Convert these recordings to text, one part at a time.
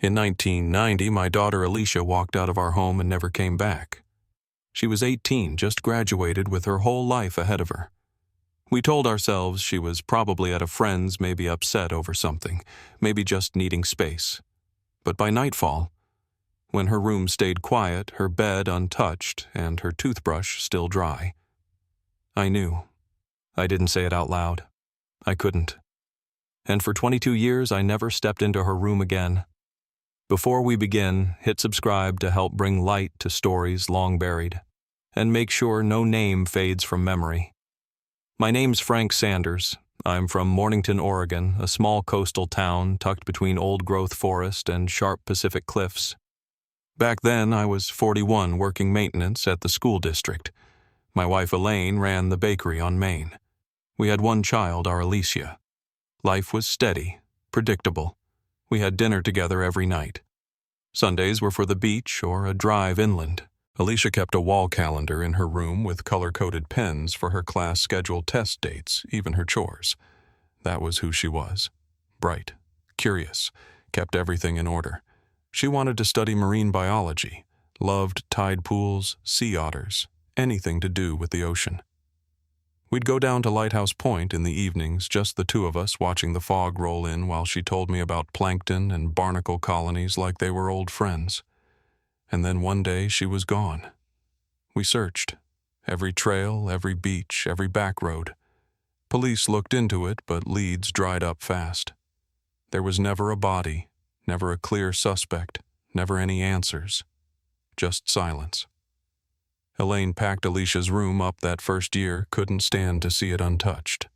In 1990, my daughter Alicia walked out of our home and never came back. She was 18, just graduated with her whole life ahead of her. We told ourselves she was probably at a friend's, maybe upset over something, maybe just needing space. But by nightfall, when her room stayed quiet, her bed untouched, and her toothbrush still dry, I knew. I didn't say it out loud. I couldn't. And for 22 years, I never stepped into her room again. Before we begin, hit subscribe to help bring light to stories long buried, and make sure no name fades from memory. My name's Frank Sanders. I'm from Mornington, Oregon, a small coastal town tucked between old-growth forest and sharp Pacific cliffs. Back then, I was 41 working maintenance at the school district. My wife Elaine ran the bakery on Main. We had one child, our Alicia. Life was steady, predictable. We had dinner together every night. Sundays were for the beach or a drive inland. Alicia kept a wall calendar in her room with color-coded pens for her class scheduled test dates, even her chores. That was who she was. Bright, curious, kept everything in order. She wanted to study marine biology, loved tide pools, sea otters, anything to do with the ocean. We'd go down to Lighthouse Point in the evenings, just the two of us watching the fog roll in while she told me about plankton and barnacle colonies like they were old friends. And then one day she was gone. We searched. Every trail, every beach, every back road. Police looked into it, but leads dried up fast. There was never a body, never a clear suspect, never any answers. Just silence. Elaine packed Alicia's room up that first year, couldn't stand to see it untouched.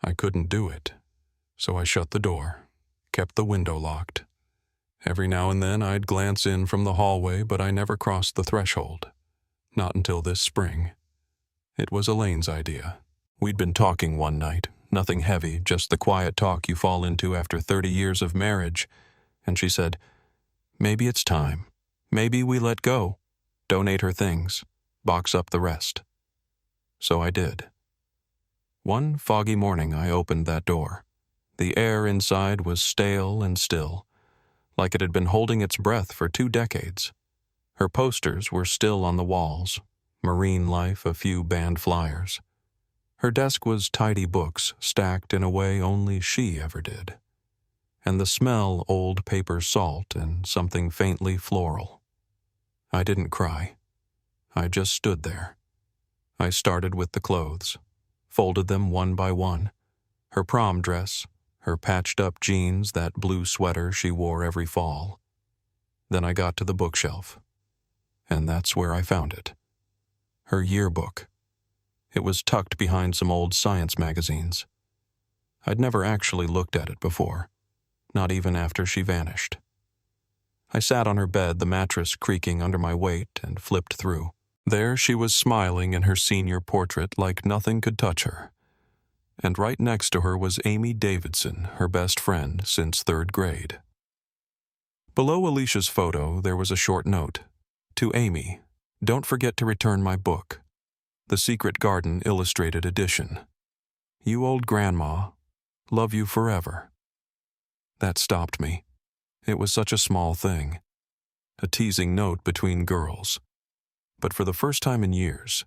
I couldn't do it, so I shut the door, kept the window locked. Every now and then I'd glance in from the hallway, but I never crossed the threshold. Not until this spring. It was Elaine's idea. We'd been talking one night, nothing heavy, just the quiet talk you fall into after 30 years of marriage, and she said, "Maybe it's time. Maybe we let go. Donate her things. Box up the rest." So I did. One foggy morning I opened that door. The air inside was stale and still, like it had been holding its breath for 2 decades. Her posters were still on the walls, marine life, a few banned flyers. Her desk was tidy books stacked in a way only she ever did. And the smell old paper salt and something faintly floral. I didn't cry. I just stood there. I started with the clothes, folded them one by one. Her prom dress, her patched-up jeans, that blue sweater she wore every fall. Then I got to the bookshelf, and that's where I found it. Her yearbook. It was tucked behind some old science magazines. I'd never actually looked at it before, not even after she vanished. I sat on her bed, the mattress creaking under my weight, and flipped through. There she was smiling in her senior portrait like nothing could touch her. And right next to her was Amy Davidson, her best friend since 3rd grade. Below Alicia's photo, there was a short note. To Amy, don't forget to return my book. The Secret Garden Illustrated Edition. You old grandma. Love you forever. That stopped me. It was such a small thing. A teasing note between girls. But for the first time in years,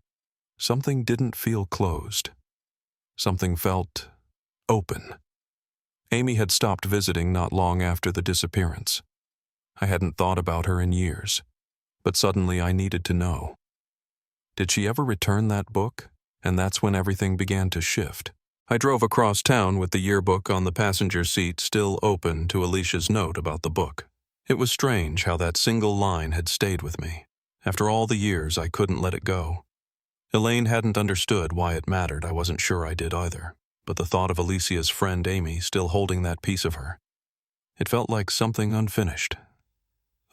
something didn't feel closed. Something felt open. Amy had stopped visiting not long after the disappearance. I hadn't thought about her in years, but suddenly I needed to know. Did she ever return that book? And that's when everything began to shift. I drove across town with the yearbook on the passenger seat still open to Alicia's note about the book. It was strange how that single line had stayed with me. After all the years, I couldn't let it go. Elaine hadn't understood why it mattered. I wasn't sure I did either. But the thought of Alicia's friend Amy still holding that piece of her, it felt like something unfinished.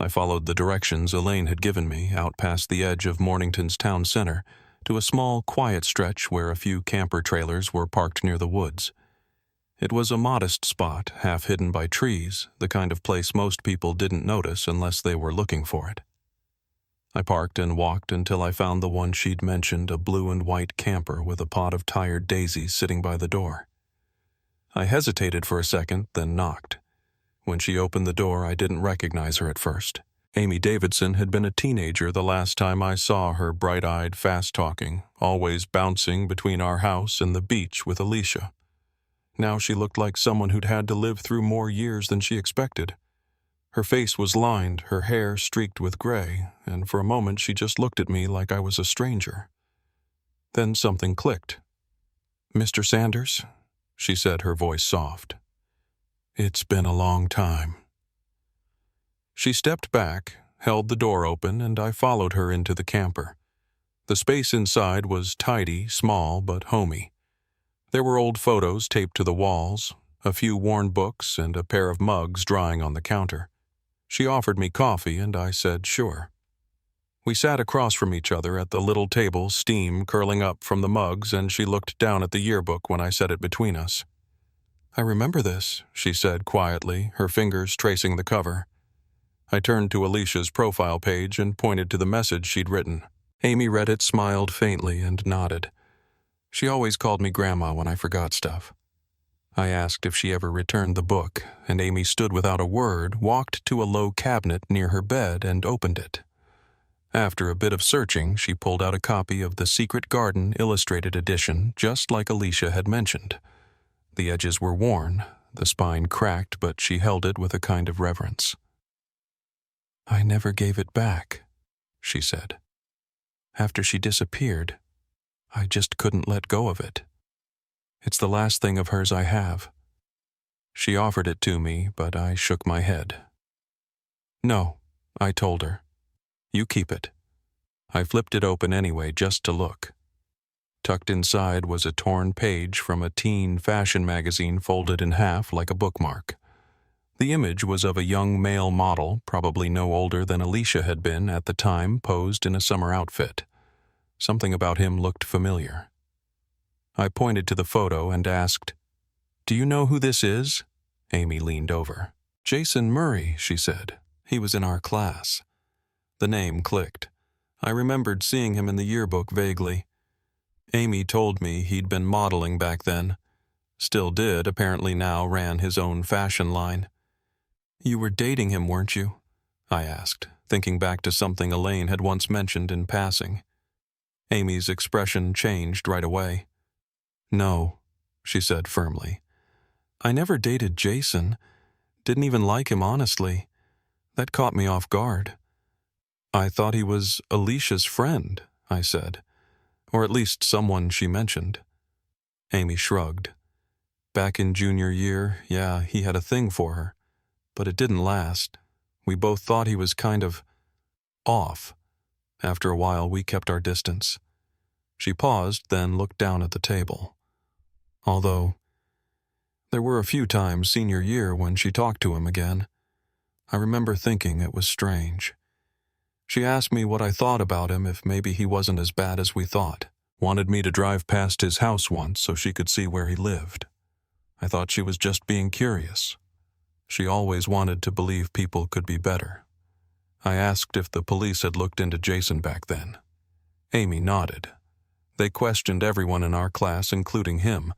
I followed the directions Elaine had given me out past the edge of Mornington's town center to a small, quiet stretch where a few camper trailers were parked near the woods. It was a modest spot, half hidden by trees, the kind of place most people didn't notice unless they were looking for it. I parked and walked until I found the one she'd mentioned, a blue and white camper with a pot of tired daisies sitting by the door. I hesitated for a second, then knocked. When she opened the door, I didn't recognize her at first. Amy Davidson had been a teenager the last time I saw her, bright-eyed, fast-talking, always bouncing between our house and the beach with Alicia. Now she looked like someone who'd had to live through more years than she expected. Her face was lined, her hair streaked with gray, and for a moment she just looked at me like I was a stranger. Then something clicked. "Mr. Sanders?" she said, her voice soft. "It's been a long time." She stepped back, held the door open, and I followed her into the camper. The space inside was tidy, small, but homey. There were old photos taped to the walls, a few worn books, and a pair of mugs drying on the counter. She offered me coffee, and I said sure. We sat across from each other at the little table, steam curling up from the mugs, and she looked down at the yearbook when I set it between us. "I remember this," she said quietly, her fingers tracing the cover. I turned to Alicia's profile page and pointed to the message she'd written. Amy read it, smiled faintly, and nodded. She always called me Grandma when I forgot stuff. I asked if she ever returned the book, and Amy stood without a word, walked to a low cabinet near her bed, and opened it. After a bit of searching, she pulled out a copy of The Secret Garden Illustrated Edition, just like Alicia had mentioned. The edges were worn, the spine cracked, but she held it with a kind of reverence. "I never gave it back," she said. "After she disappeared, I just couldn't let go of it. It's the last thing of hers I have." She offered it to me, but I shook my head. "No," I told her. "You keep it." I flipped it open anyway, just to look. Tucked inside was a torn page from a teen fashion magazine folded in half like a bookmark. The image was of a young male model, probably no older than Alicia had been at the time, posed in a summer outfit. Something about him looked familiar. I pointed to the photo and asked, "Do you know who this is?" Amy leaned over. "Jason Murray," she said. "He was in our class." The name clicked. I remembered seeing him in the yearbook vaguely. Amy told me he'd been modeling back then. Still did, apparently now ran his own fashion line. "You were dating him, weren't you?" I asked, thinking back to something Elaine had once mentioned in passing. Amy's expression changed right away. "No," she said firmly. "I never dated Jason. Didn't even like him, honestly. That caught me off guard." "I thought he was Alicia's friend," I said. "Or at least someone she mentioned." Amy shrugged. "Back in junior year, yeah, he had a thing for her. But it didn't last. We both thought he was kind of off. After a while, we kept our distance." She paused, then looked down at the table. "Although, there were a few times senior year when she talked to him again. I remember thinking it was strange. She asked me what I thought about him, if maybe he wasn't as bad as we thought. Wanted me to drive past his house once so she could see where he lived. I thought she was just being curious. She always wanted to believe people could be better. I asked if the police had looked into Jason back then. Amy nodded. They questioned everyone in our class, including him,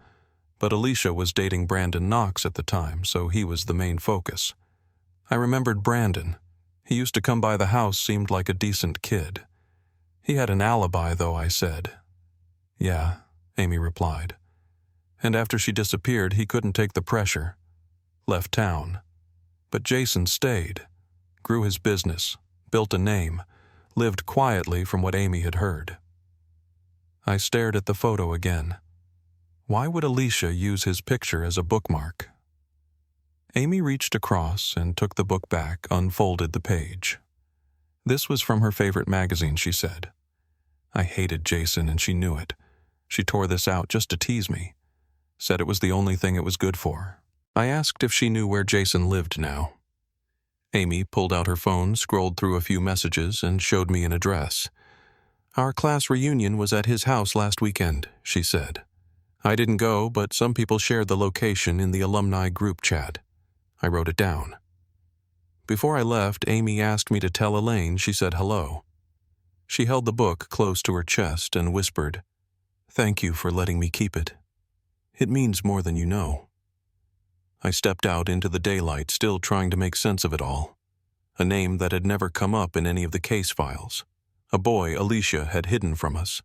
but Alicia was dating Brandon Knox at the time, so he was the main focus. I remembered Brandon. He used to come by the house, seemed like a decent kid. He had an alibi, though, I said. "Yeah," Amy replied. "And after she disappeared, he couldn't take the pressure. Left town. But Jason stayed, grew his business, built a name, lived quietly from what Amy had heard." I stared at the photo again. Why would Alicia use his picture as a bookmark? Amy reached across and took the book back, unfolded the page. This was from her favorite magazine, she said. I hated Jason, and she knew it. She tore this out just to tease me. Said it was the only thing it was good for. I asked if she knew where Jason lived now. Amy pulled out her phone, scrolled through a few messages, and showed me an address. "Our class reunion was at his house last weekend," she said. "I didn't go, but some people shared the location in the alumni group chat." I wrote it down. Before I left, Amy asked me to tell Elaine she said hello. She held the book close to her chest and whispered, "Thank you for letting me keep it. It means more than you know." I stepped out into the daylight, still trying to make sense of it all. A name that had never come up in any of the case files. A boy Alicia had hidden from us.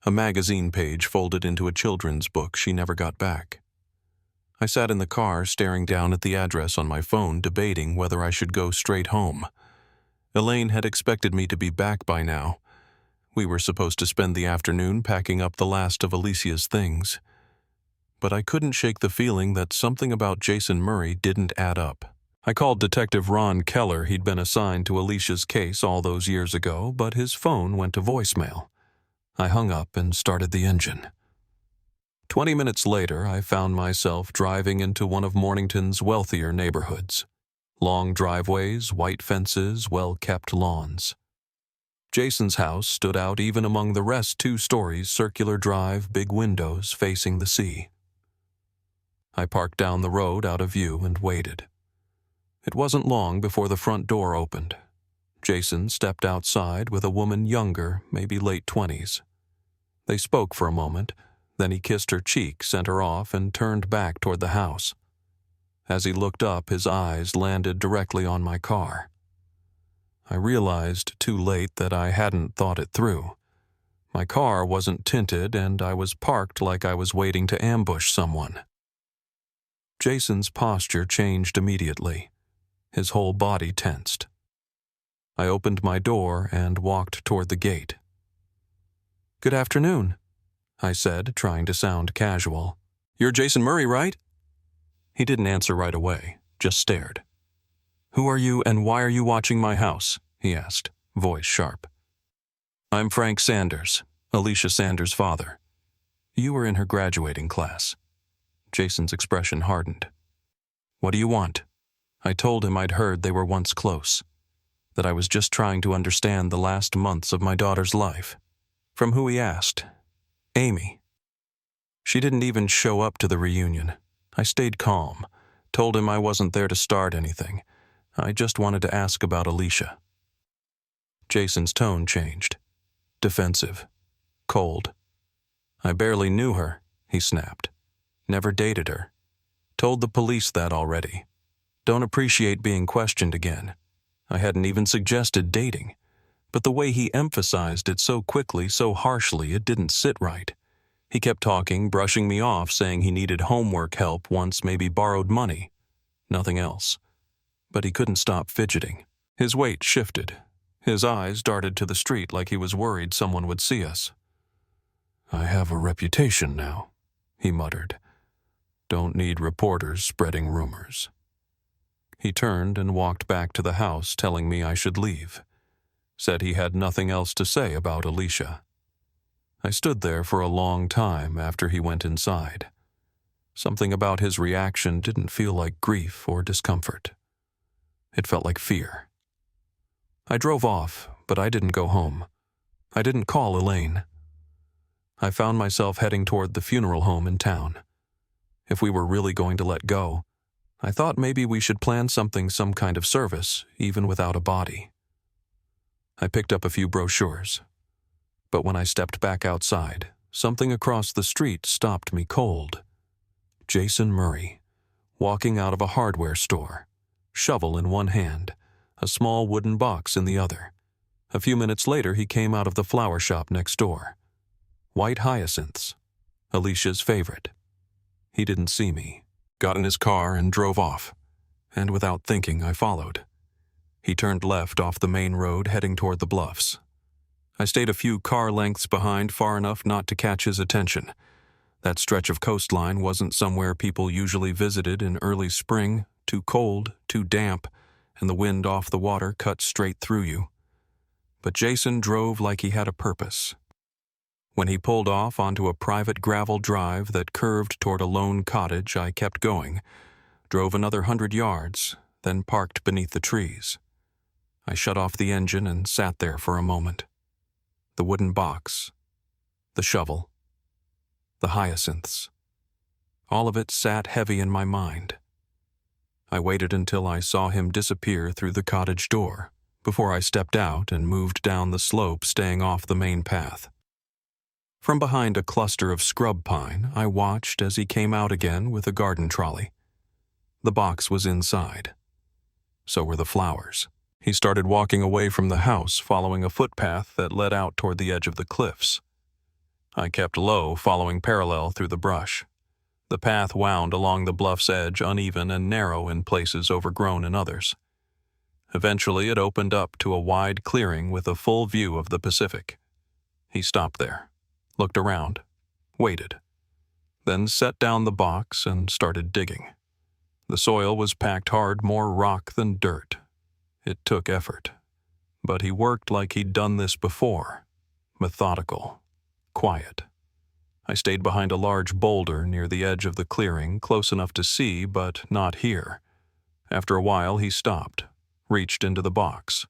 A magazine page folded into a children's book she never got back. I sat in the car, staring down at the address on my phone, debating whether I should go straight home. Elaine had expected me to be back by now. We were supposed to spend the afternoon packing up the last of Alicia's things. But I couldn't shake the feeling that something about Jason Murray didn't add up. I called Detective Ron Keller. He'd been assigned to Alicia's case all those years ago, but his phone went to voicemail. I hung up and started the engine. 20 minutes later, I found myself driving into one of Mornington's wealthier neighborhoods. Long driveways, white fences, well-kept lawns. Jason's house stood out even among the rest, 2 stories, circular drive, big windows facing the sea. I parked down the road out of view and waited. It wasn't long before the front door opened. Jason stepped outside with a woman younger, maybe late 20s. They spoke for a moment, then he kissed her cheek, sent her off, and turned back toward the house. As he looked up, his eyes landed directly on my car. I realized too late that I hadn't thought it through. My car wasn't tinted, and I was parked like I was waiting to ambush someone. Jason's posture changed immediately. His whole body tensed. I opened my door and walked toward the gate. "Good afternoon," I said, trying to sound casual. "You're Jason Murray, right?" He didn't answer right away, just stared. "Who are you and why are you watching my house?" he asked, voice sharp. "I'm Frank Sanders, Alicia Sanders' father. You were in her graduating class." Jason's expression hardened. "What do you want?" I told him I'd heard they were once close, that I was just trying to understand the last months of my daughter's life. From who he asked. Amy. She didn't even show up to the reunion. I stayed calm, told him I wasn't there to start anything. I just wanted to ask about Alicia. Jason's tone changed. Defensive. Cold. "I barely knew her," he snapped. "Never dated her. Told the police that already. Don't appreciate being questioned again. I hadn't even suggested dating. But the way he emphasized it so quickly, so harshly, it didn't sit right. He kept talking, brushing me off, saying he needed homework help once, maybe borrowed money. Nothing else. But he couldn't stop fidgeting. His weight shifted. His eyes darted to the street like he was worried someone would see us. "I have a reputation now," he muttered. "Don't need reporters spreading rumors." He turned and walked back to the house, telling me I should leave. Said he had nothing else to say about Alicia. I stood there for a long time after he went inside. Something about his reaction didn't feel like grief or discomfort. It felt like fear. I drove off, but I didn't go home. I didn't call Elaine. I found myself heading toward the funeral home in town. If we were really going to let go, I thought maybe we should plan something, some kind of service, even without a body. I picked up a few brochures. But when I stepped back outside, something across the street stopped me cold. Jason Murray, walking out of a hardware store, shovel in one hand, a small wooden box in the other. A few minutes later, he came out of the flower shop next door. White hyacinths, Alicia's favorite. He didn't see me, got in his car and drove off, and without thinking, I followed. He turned left off the main road, heading toward the bluffs. I stayed a few car lengths behind, far enough not to catch his attention. That stretch of coastline wasn't somewhere people usually visited in early spring, too cold, too damp, and the wind off the water cut straight through you. But Jason drove like he had a purpose. When he pulled off onto a private gravel drive that curved toward a lone cottage, I kept going, drove another 100 yards, then parked beneath the trees. I shut off the engine and sat there for a moment. The wooden box, the shovel, the hyacinths. All of it sat heavy in my mind. I waited until I saw him disappear through the cottage door, before I stepped out and moved down the slope, staying off the main path. From behind a cluster of scrub pine, I watched as he came out again with a garden trolley. The box was inside. So were the flowers. He started walking away from the house, following a footpath that led out toward the edge of the cliffs. I kept low, following parallel through the brush. The path wound along the bluff's edge, uneven and narrow in places, overgrown in others. Eventually, it opened up to a wide clearing with a full view of the Pacific. He stopped there, looked around, waited, then set down the box and started digging. The soil was packed hard, more rock than dirt. It took effort, but he worked like he'd done this before, methodical, quiet. I stayed behind a large boulder near the edge of the clearing, close enough to see, but not hear. After a while, he stopped, reached into the box.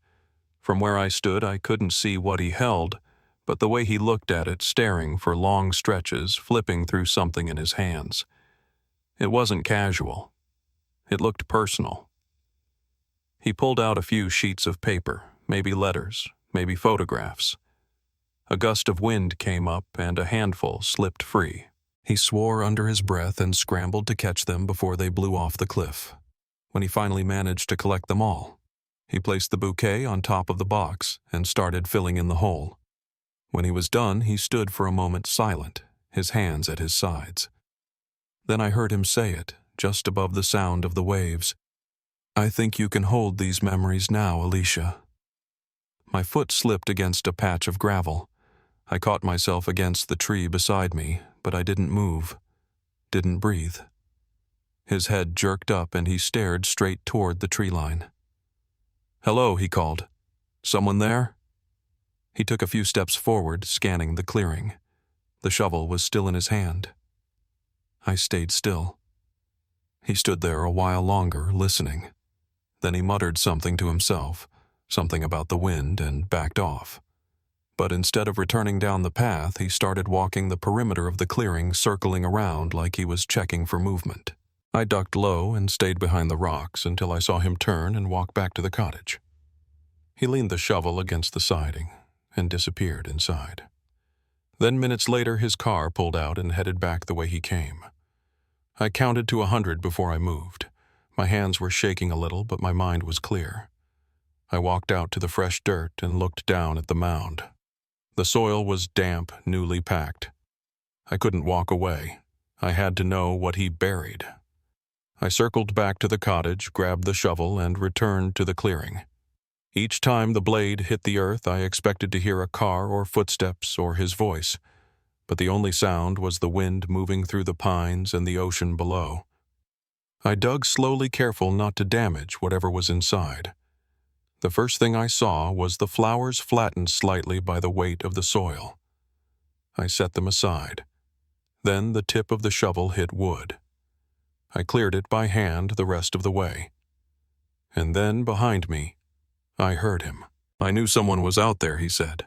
From where I stood, I couldn't see what he held, but the way he looked at it, staring for long stretches, flipping through something in his hands. It wasn't casual. It looked personal. He pulled out a few sheets of paper, maybe letters, maybe photographs. A gust of wind came up and a handful slipped free. He swore under his breath and scrambled to catch them before they blew off the cliff. When he finally managed to collect them all, he placed the bouquet on top of the box and started filling in the hole. When he was done, he stood for a moment silent, his hands at his sides. Then I heard him say it, just above the sound of the waves. "I think you can hold these memories now, Alicia." My foot slipped against a patch of gravel. I caught myself against the tree beside me, but I didn't move, didn't breathe. His head jerked up and he stared straight toward the tree line. "Hello," he called. "Someone there?" He took a few steps forward, scanning the clearing. The shovel was still in his hand. I stayed still. He stood there a while longer, listening. Then he muttered something to himself, something about the wind, and backed off. But instead of returning down the path, he started walking the perimeter of the clearing, circling around like he was checking for movement. I ducked low and stayed behind the rocks until I saw him turn and walk back to the cottage. He leaned the shovel against the siding and disappeared inside. Then minutes later, his car pulled out and headed back the way he came. I counted to 100 before I moved. My hands were shaking a little, but my mind was clear. I walked out to the fresh dirt and looked down at the mound. The soil was damp, newly packed. I couldn't walk away. I had to know what he buried. I circled back to the cottage, grabbed the shovel, and returned to the clearing. Each time the blade hit the earth, I expected to hear a car or footsteps or his voice, but the only sound was the wind moving through the pines and the ocean below. I dug slowly, careful not to damage whatever was inside. The first thing I saw was the flowers flattened slightly by the weight of the soil. I set them aside. Then the tip of the shovel hit wood. I cleared it by hand the rest of the way. And then, behind me, I heard him. "I knew someone was out there," he said.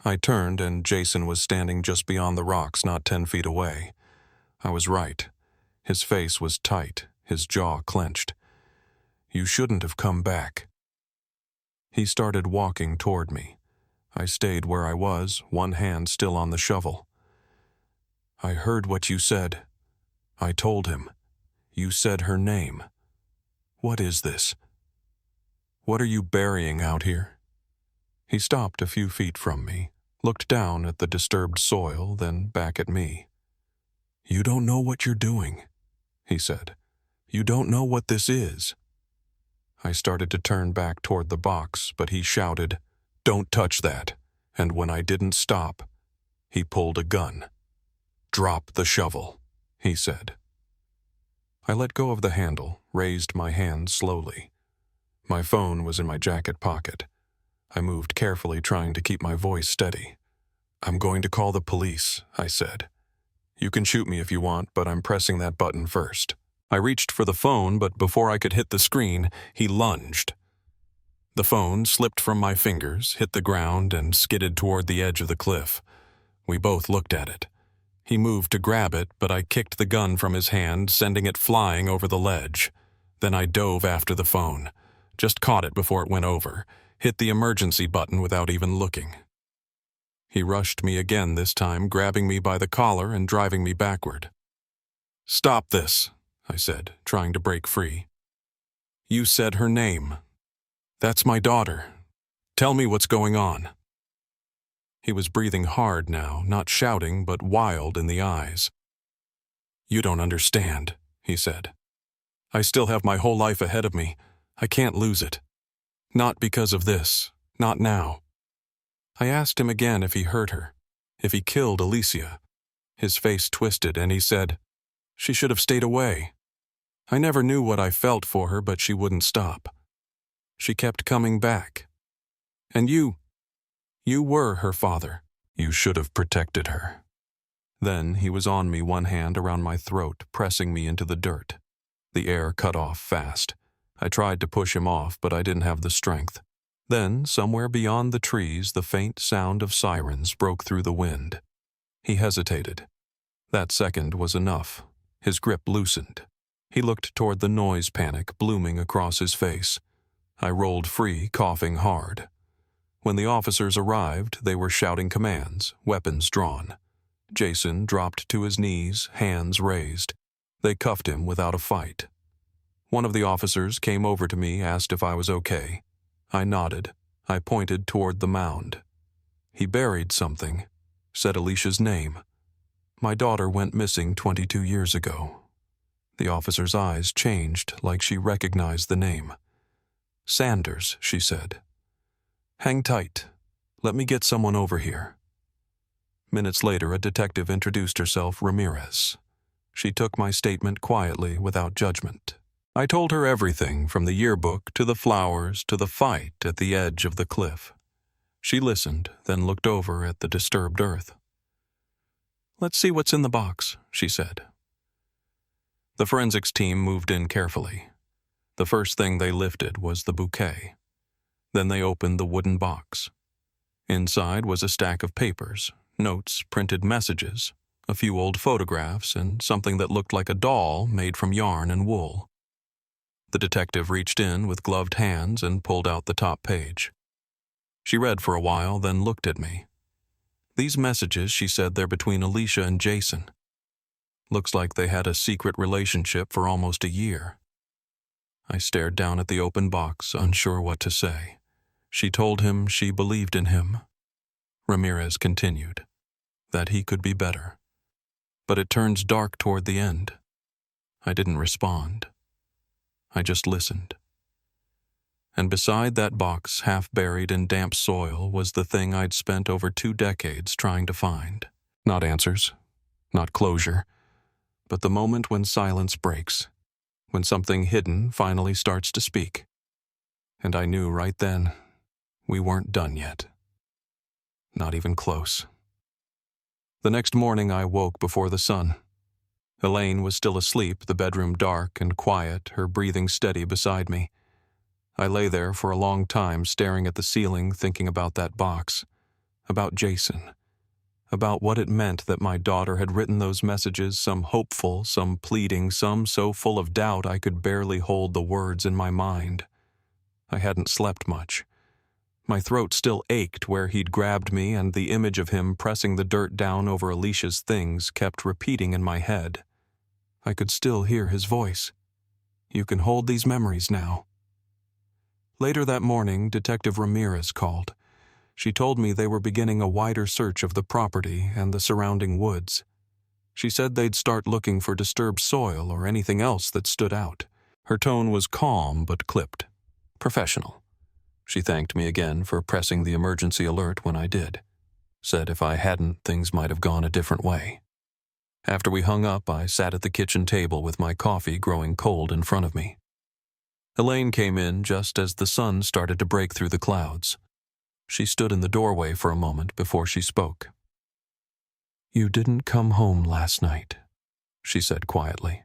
I turned, and Jason was standing just beyond the rocks, not 10 feet away. I was right. His face was tight, his jaw clenched. "You shouldn't have come back." He started walking toward me. I stayed where I was, one hand still on the shovel. "I heard what you said." I told him. "You said her name. What is this? What are you burying out here?" He stopped a few feet from me, looked down at the disturbed soil, then back at me. "You don't know what you're doing," he said. "You don't know what this is." I started to turn back toward the box, but he shouted, "Don't touch that," and when I didn't stop, he pulled a gun. "Drop the shovel," he said. I let go of the handle, raised my hand slowly. My phone was in my jacket pocket. I moved carefully, trying to keep my voice steady. "I'm going to call the police," I said. "You can shoot me if you want, but I'm pressing that button first." I reached for the phone, but before I could hit the screen, he lunged. The phone slipped from my fingers, hit the ground, and skidded toward the edge of the cliff. We both looked at it. He moved to grab it, but I kicked the gun from his hand, sending it flying over the ledge. Then I dove after the phone. Just caught it before it went over, hit the emergency button without even looking. He rushed me again this time, grabbing me by the collar and driving me backward. "Stop this," I said, trying to break free. You said her name. That's my daughter. Tell me what's going on. He was breathing hard now, not shouting, but wild in the eyes. You don't understand, he said. I still have my whole life ahead of me. I can't lose it. Not because of this. Not now. I asked him again if he hurt her, if he killed Alicia. His face twisted and he said, she should have stayed away. I never knew what I felt for her, but she wouldn't stop. She kept coming back. And you were her father. You should have protected her. Then he was on me, one hand around my throat, pressing me into the dirt. The air cut off fast. I tried to push him off, but I didn't have the strength. Then, somewhere beyond the trees, the faint sound of sirens broke through the wind. He hesitated. That second was enough. His grip loosened. He looked toward the noise panic blooming across his face. I rolled free, coughing hard. When the officers arrived, they were shouting commands, weapons drawn. Jason dropped to his knees, hands raised. They cuffed him without a fight. One of the officers came over to me, asked if I was okay. I nodded. I pointed toward the mound. He buried something, said Alicia's name. My daughter went missing 22 years ago. The officer's eyes changed like she recognized the name. Sanders, she said. Hang tight. Let me get someone over here. Minutes later, a detective introduced herself, Ramirez. She took my statement quietly, without judgment. I told her everything, from the yearbook to the flowers to the fight at the edge of the cliff. She listened, then looked over at the disturbed earth. Let's see what's in the box, she said. The forensics team moved in carefully. The first thing they lifted was the bouquet. Then they opened the wooden box. Inside was a stack of papers, notes, printed messages, a few old photographs, and something that looked like a doll made from yarn and wool. The detective reached in with gloved hands and pulled out the top page. She read for a while, then looked at me. These messages, she said, they're between Alicia and Jason. Looks like they had a secret relationship for almost a year. I stared down at the open box, unsure what to say. She told him she believed in him. Ramirez continued, that he could be better. But it turns dark toward the end. I didn't respond. I just listened. And beside that box, half buried in damp soil, was the thing I'd spent over 2 decades trying to find. Not answers, not closure, but the moment when silence breaks, when something hidden finally starts to speak. And I knew right then, we weren't done yet. Not even close. The next morning I woke before the sun. Elaine was still asleep, the bedroom dark and quiet, her breathing steady beside me. I lay there for a long time, staring at the ceiling, thinking about that box, about Jason, about what it meant that my daughter had written those messages, some hopeful, some pleading, some so full of doubt I could barely hold the words in my mind. I hadn't slept much. My throat still ached where he'd grabbed me, and the image of him pressing the dirt down over Alicia's things kept repeating in my head. I could still hear his voice. You can hold these memories now. Later that morning, Detective Ramirez called. She told me they were beginning a wider search of the property and the surrounding woods. She said they'd start looking for disturbed soil or anything else that stood out. Her tone was calm but clipped. Professional. She thanked me again for pressing the emergency alert when I did. Said if I hadn't, things might have gone a different way. After we hung up, I sat at the kitchen table with my coffee growing cold in front of me. Elaine came in just as the sun started to break through the clouds. She stood in the doorway for a moment before she spoke. You didn't come home last night, she said quietly.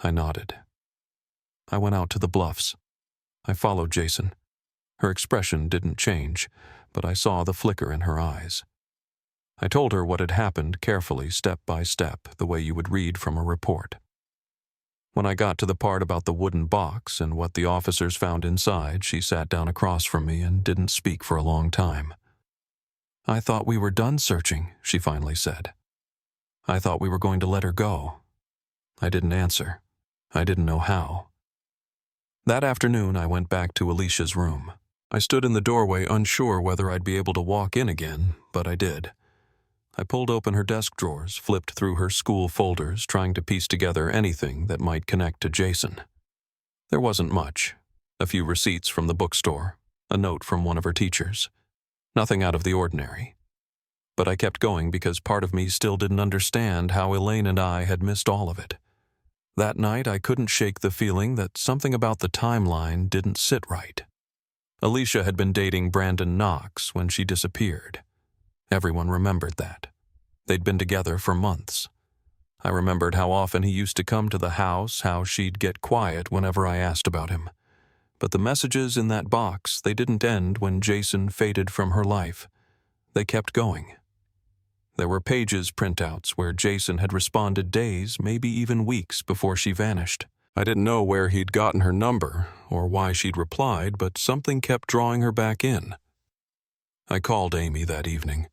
I nodded. I went out to the bluffs. I followed Jason. Her expression didn't change, but I saw the flicker in her eyes. I told her what had happened carefully, step by step, the way you would read from a report. When I got to the part about the wooden box and what the officers found inside, she sat down across from me and didn't speak for a long time. I thought we were done searching, she finally said. I thought we were going to let her go. I didn't answer. I didn't know how. That afternoon, I went back to Alicia's room. I stood in the doorway unsure whether I'd be able to walk in again, but I did. I pulled open her desk drawers, flipped through her school folders, trying to piece together anything that might connect to Jason. There wasn't much. A few receipts from the bookstore, a note from one of her teachers. Nothing out of the ordinary. But I kept going because part of me still didn't understand how Elaine and I had missed all of it. That night, I couldn't shake the feeling that something about the timeline didn't sit right. Alicia had been dating Brandon Knox when she disappeared. Everyone remembered that. They'd been together for months. I remembered how often he used to come to the house, how she'd get quiet whenever I asked about him. But the messages in that box, they didn't end when Jason faded from her life. They kept going. There were pages printouts where Jason had responded days, maybe even weeks before she vanished. I didn't know where he'd gotten her number or why she'd replied, but something kept drawing her back in. I called Amy that evening.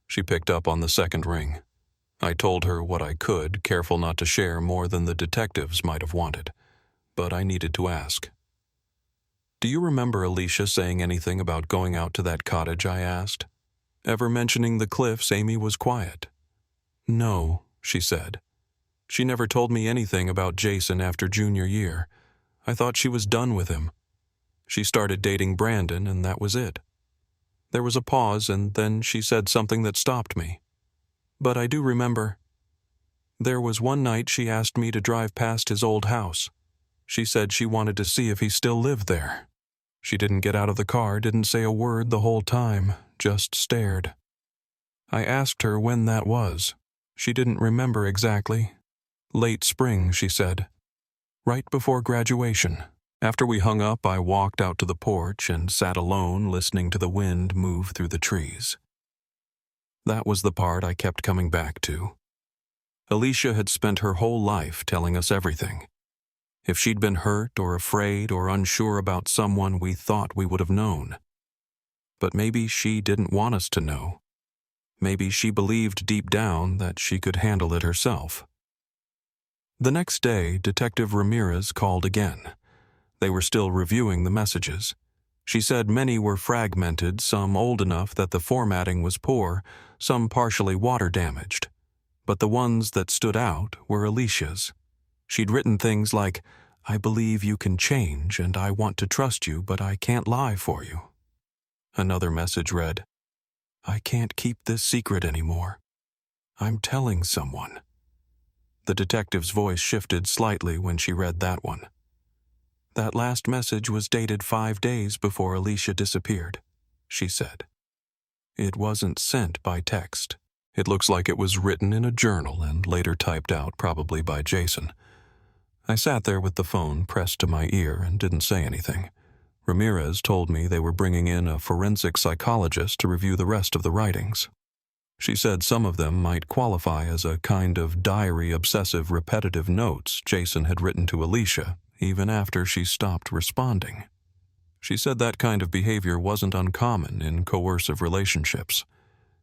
She picked up on the second ring. I told her what I could, careful not to share more than the detectives might have wanted. But I needed to ask. "Do you remember Alicia saying anything about going out to that cottage?" I asked. Ever mentioning the cliffs, Amy was quiet. "No," she said. "She never told me anything about Jason after junior year. I thought she was done with him. She started dating Brandon, and that was it." There was a pause, and then she said something that stopped me. "But I do remember. There was one night she asked me to drive past his old house. She said she wanted to see if he still lived there. She didn't get out of the car, didn't say a word the whole time, just stared. I asked her when that was. She didn't remember exactly. Late spring, she said. Right before graduation." After we hung up, I walked out to the porch and sat alone, listening to the wind move through the trees. That was the part I kept coming back to. Alicia had spent her whole life telling us everything. If she'd been hurt or afraid or unsure about someone, we thought we would have known. But maybe she didn't want us to know. Maybe she believed deep down that she could handle it herself. The next day, Detective Ramirez called again. They were still reviewing the messages. She said many were fragmented, some old enough that the formatting was poor, some partially water-damaged. But the ones that stood out were Alicia's. She'd written things like, "I believe you can change, and I want to trust you, but I can't lie for you." Another message read, "I can't keep this secret anymore. I'm telling someone." The detective's voice shifted slightly when she read that one. "That last message was dated 5 days before Alicia disappeared," she said. "It wasn't sent by text. It looks like it was written in a journal and later typed out, probably by Jason." I sat there with the phone pressed to my ear and didn't say anything. Ramirez told me they were bringing in a forensic psychologist to review the rest of the writings. She said some of them might qualify as a kind of diary obsessive repetitive notes Jason had written to Alicia, even after she stopped responding. She said that kind of behavior wasn't uncommon in coercive relationships.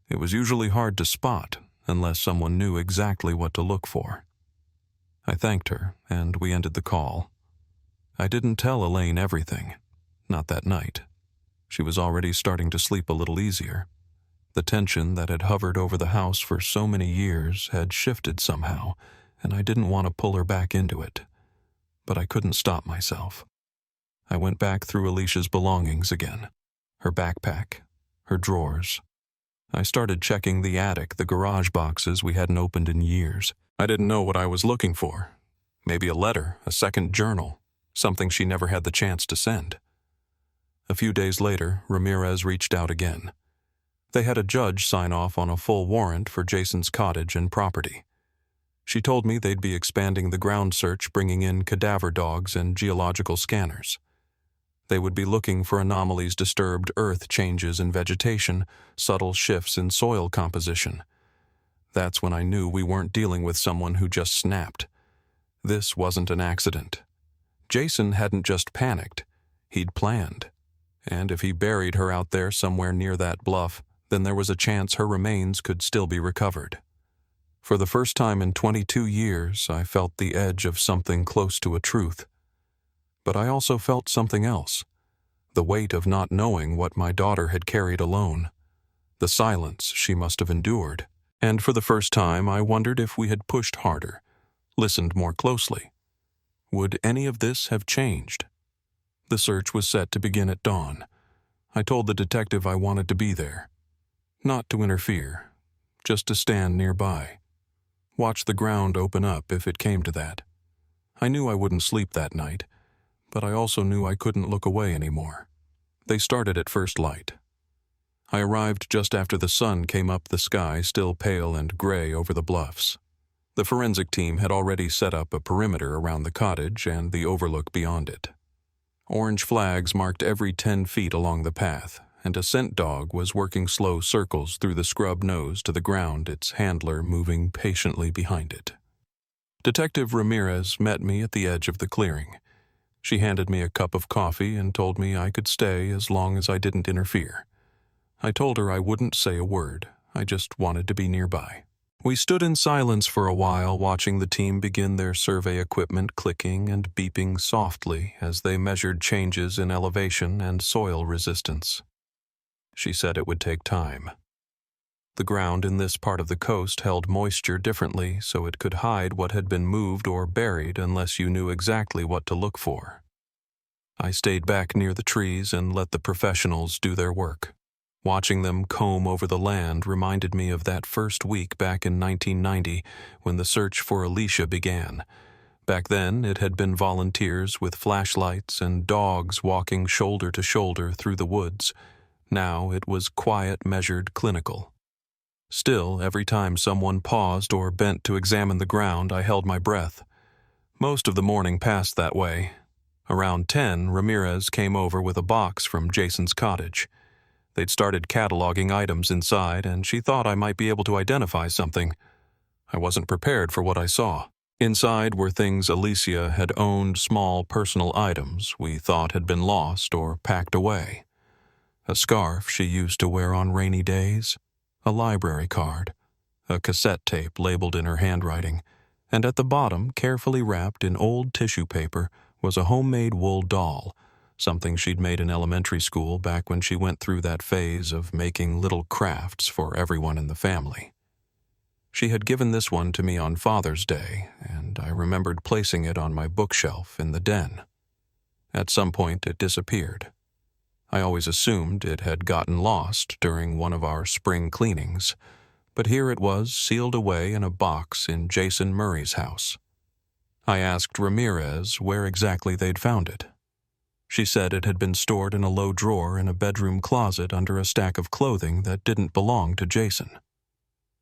It was usually hard to spot unless someone knew exactly what to look for. I thanked her, and we ended the call. I didn't tell Elaine everything. Not that night. She was already starting to sleep a little easier. The tension that had hovered over the house for so many years had shifted somehow, and I didn't want to pull her back into it. But I couldn't stop myself. I went back through Alicia's belongings again. Her backpack, her drawers. I started checking the attic, the garage boxes we hadn't opened in years. I didn't know what I was looking for. Maybe a letter, a second journal, something she never had the chance to send. A few days later, Ramirez reached out again. They had a judge sign off on a full warrant for Jason's cottage and property. She told me they'd be expanding the ground search, bringing in cadaver dogs and geological scanners. They would be looking for anomalies, disturbed earth changes in vegetation, subtle shifts in soil composition. That's when I knew we weren't dealing with someone who just snapped. This wasn't an accident. Jason hadn't just panicked. He'd planned. And if he buried her out there somewhere near that bluff, then there was a chance her remains could still be recovered. For the first time in 22 years, I felt the edge of something close to a truth. But I also felt something else, the weight of not knowing what my daughter had carried alone, the silence she must have endured. And for the first time, I wondered if we had pushed harder, listened more closely. Would any of this have changed? The search was set to begin at dawn. I told the detective I wanted to be there. Not to interfere, just to stand nearby. Watch the ground open up if it came to that. I knew I wouldn't sleep that night, but I also knew I couldn't look away anymore. They started at first light. I arrived just after the sun came up the sky, still pale and gray over the bluffs. The forensic team had already set up a perimeter around the cottage and the overlook beyond it. Orange flags marked every 10 feet along the path, and a scent dog was working slow circles through the scrub nose to the ground, its handler moving patiently behind it. Detective Ramirez met me at the edge of the clearing. She handed me a cup of coffee and told me I could stay as long as I didn't interfere. I told her I wouldn't say a word. I just wanted to be nearby. We stood in silence for a while, watching the team begin their survey equipment clicking and beeping softly as they measured changes in elevation and soil resistance. She said it would take time. The ground in this part of the coast held moisture differently, so it could hide what had been moved or buried unless you knew exactly what to look for. I stayed back near the trees and let the professionals do their work. Watching them comb over the land reminded me of that first week back in 1990 when the search for Alicia began. Back then, it had been volunteers with flashlights and dogs walking shoulder to shoulder through the woods. Now it was quiet, measured, clinical. Still, every time someone paused or bent to examine the ground, I held my breath. Most of the morning passed that way. Around 10, Ramirez came over with a box from Jason's cottage. They'd started cataloging items inside, and she thought I might be able to identify something. I wasn't prepared for what I saw. Inside were things Alicia had owned, small personal items we thought had been lost or packed away. A scarf she used to wear on rainy days, a library card, a cassette tape labeled in her handwriting, and at the bottom, carefully wrapped in old tissue paper, was a homemade wool doll, something she'd made in elementary school back when she went through that phase of making little crafts for everyone in the family. She had given this one to me on Father's Day, and I remembered placing it on my bookshelf in the den. At some point, it disappeared. I always assumed it had gotten lost during one of our spring cleanings, but here it was, sealed away in a box in Jason Murray's house. I asked Ramirez where exactly they'd found it. She said it had been stored in a low drawer in a bedroom closet under a stack of clothing that didn't belong to Jason.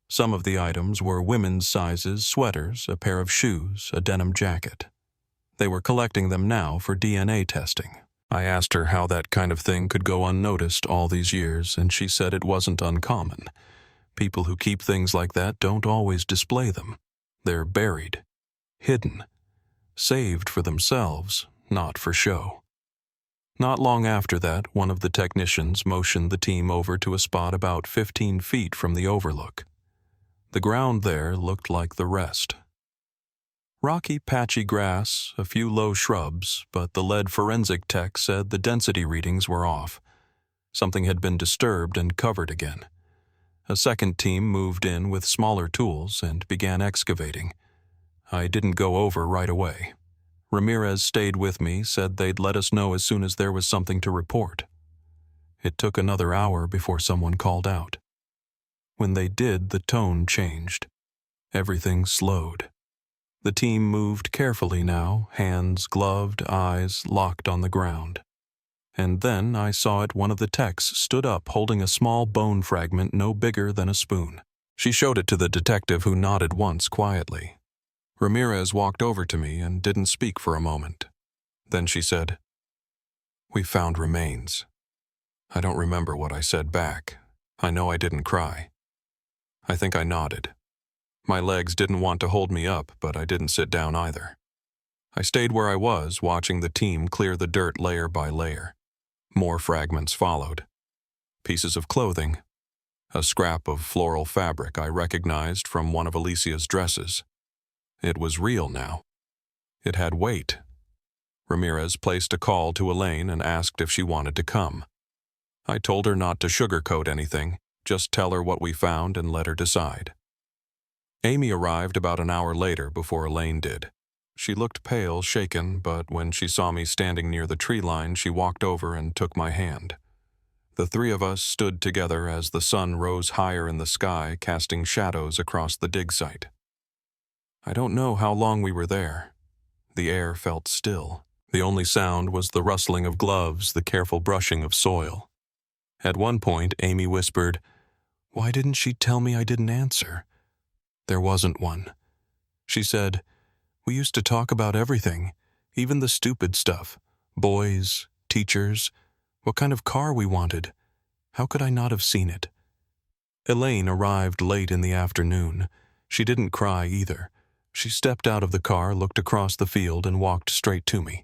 Some of the items were women's sizes, sweaters, a pair of shoes, a denim jacket. They were collecting them now for DNA testing. I asked her how that kind of thing could go unnoticed all these years, and she said it wasn't uncommon. People who keep things like that don't always display them. They're buried, hidden, saved for themselves, not for show. Not long after that, one of the technicians motioned the team over to a spot about 15 feet from the overlook. The ground there looked like the rest. Rocky, patchy grass, a few low shrubs, but the lead forensic tech said the density readings were off. Something had been disturbed and covered again. A second team moved in with smaller tools and began excavating. I didn't go over right away. Ramirez stayed with me, said they'd let us know as soon as there was something to report. It took another hour before someone called out. When they did, the tone changed. Everything slowed. The team moved carefully now, hands gloved, eyes locked on the ground. And then I saw it one of the techs stood up holding a small bone fragment no bigger than a spoon. She showed it to the detective, who nodded once quietly. Ramirez walked over to me and didn't speak for a moment. Then she said, "We found remains." I don't remember what I said back. I know I didn't cry. I think I nodded. My legs didn't want to hold me up, but I didn't sit down either. I stayed where I was, watching the team clear the dirt layer by layer. More fragments followed. Pieces of clothing. a scrap of floral fabric I recognized from one of Alicia's dresses. It was real now. It had weight. Ramirez placed a call to Elaine and asked if she wanted to come. I told her not to sugarcoat anything, just tell her what we found and let her decide. Amy arrived about an hour later before Elaine did. She looked pale, shaken, but when she saw me standing near the tree line, she walked over and took my hand. The three of us stood together as the sun rose higher in the sky, casting shadows across the dig site. I don't know how long we were there. The air felt still. The only sound was the rustling of gloves, the careful brushing of soil. At one point, Amy whispered, "Why didn't she tell me I didn't answer?" There wasn't one. She said, "We used to talk about everything, even the stupid stuff. Boys, teachers, what kind of car we wanted. How could I not have seen it?" Elaine arrived late in the afternoon. She didn't cry either. She stepped out of the car, looked across the field, and walked straight to me.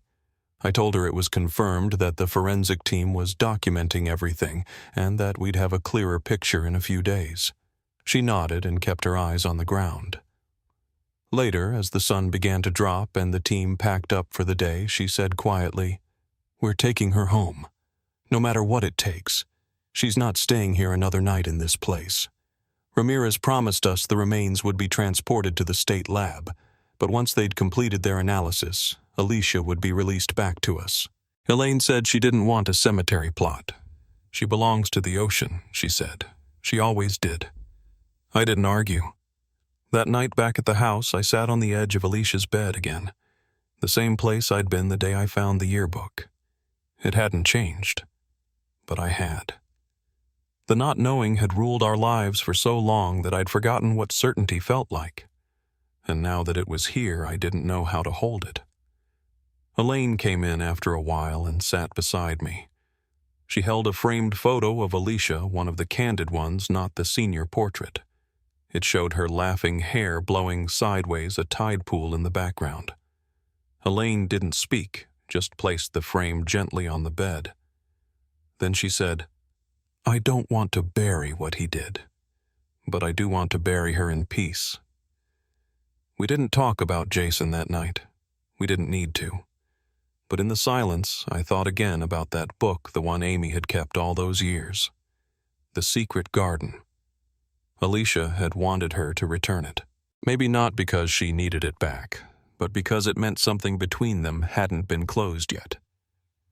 I told her it was confirmed that the forensic team was documenting everything and that we'd have a clearer picture in a few days. She nodded and kept her eyes on the ground. Later, as the sun began to drop and the team packed up for the day, she said quietly, "We're taking her home. No matter what it takes. She's not staying here another night in this place." Ramirez promised us the remains would be transported to the state lab, but once they'd completed their analysis, Alicia would be released back to us. Elaine said she didn't want a cemetery plot. She belongs to the ocean, she said. She always did. I didn't argue. That night back at the house, I sat on the edge of Alicia's bed again, the same place I'd been the day I found the yearbook. It hadn't changed, but I had. The not knowing had ruled our lives for so long that I'd forgotten what certainty felt like. And now that it was here, I didn't know how to hold it. Elaine came in after a while and sat beside me. She held a framed photo of Alicia, one of the candid ones, not the senior portrait. It showed her laughing hair blowing sideways, a tide pool in the background. Elaine didn't speak, just placed the frame gently on the bed. Then she said, "I don't want to bury what he did, but I do want to bury her in peace." We didn't talk about Jason that night. We didn't need to. But in the silence, I thought again about that book, the one Amy had kept all those years. The Secret Garden. Alicia had wanted her to return it. Maybe not because she needed it back, but because it meant something between them hadn't been closed yet.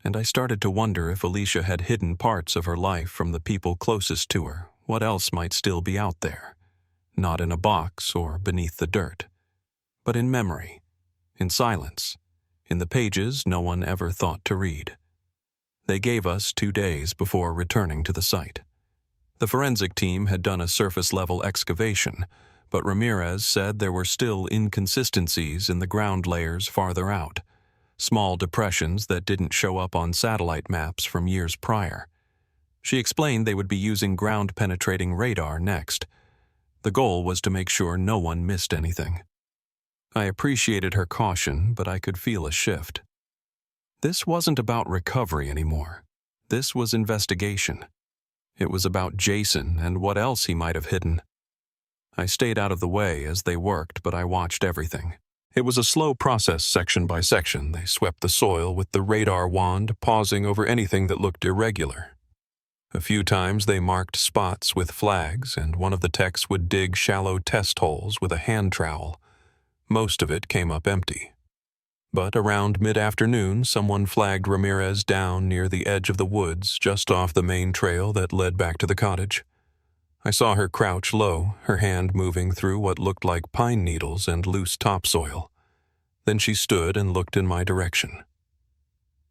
And I started to wonder if Alicia had hidden parts of her life from the people closest to her. What else might still be out there? Not in a box or beneath the dirt, but in memory, in silence, in the pages no one ever thought to read. They gave us 2 days before returning to the site. The forensic team had done a surface-level excavation, but Ramirez said there were still inconsistencies in the ground layers farther out, small depressions that didn't show up on satellite maps from years prior. She explained they would be using ground-penetrating radar next. The goal was to make sure no one missed anything. I appreciated her caution, but I could feel a shift. This wasn't about recovery anymore. This was investigation. It was about Jason and what else he might have hidden. I stayed out of the way as they worked, but I watched everything. It was a slow process, section by section. They swept the soil with the radar wand, pausing over anything that looked irregular. A few times they marked spots with flags, and one of the techs would dig shallow test holes with a hand trowel. Most of it came up empty. But around mid-afternoon, someone flagged Ramirez down near the edge of the woods, just off the main trail that led back to the cottage. I saw her crouch low, her hand moving through what looked like pine needles and loose topsoil. Then she stood and looked in my direction.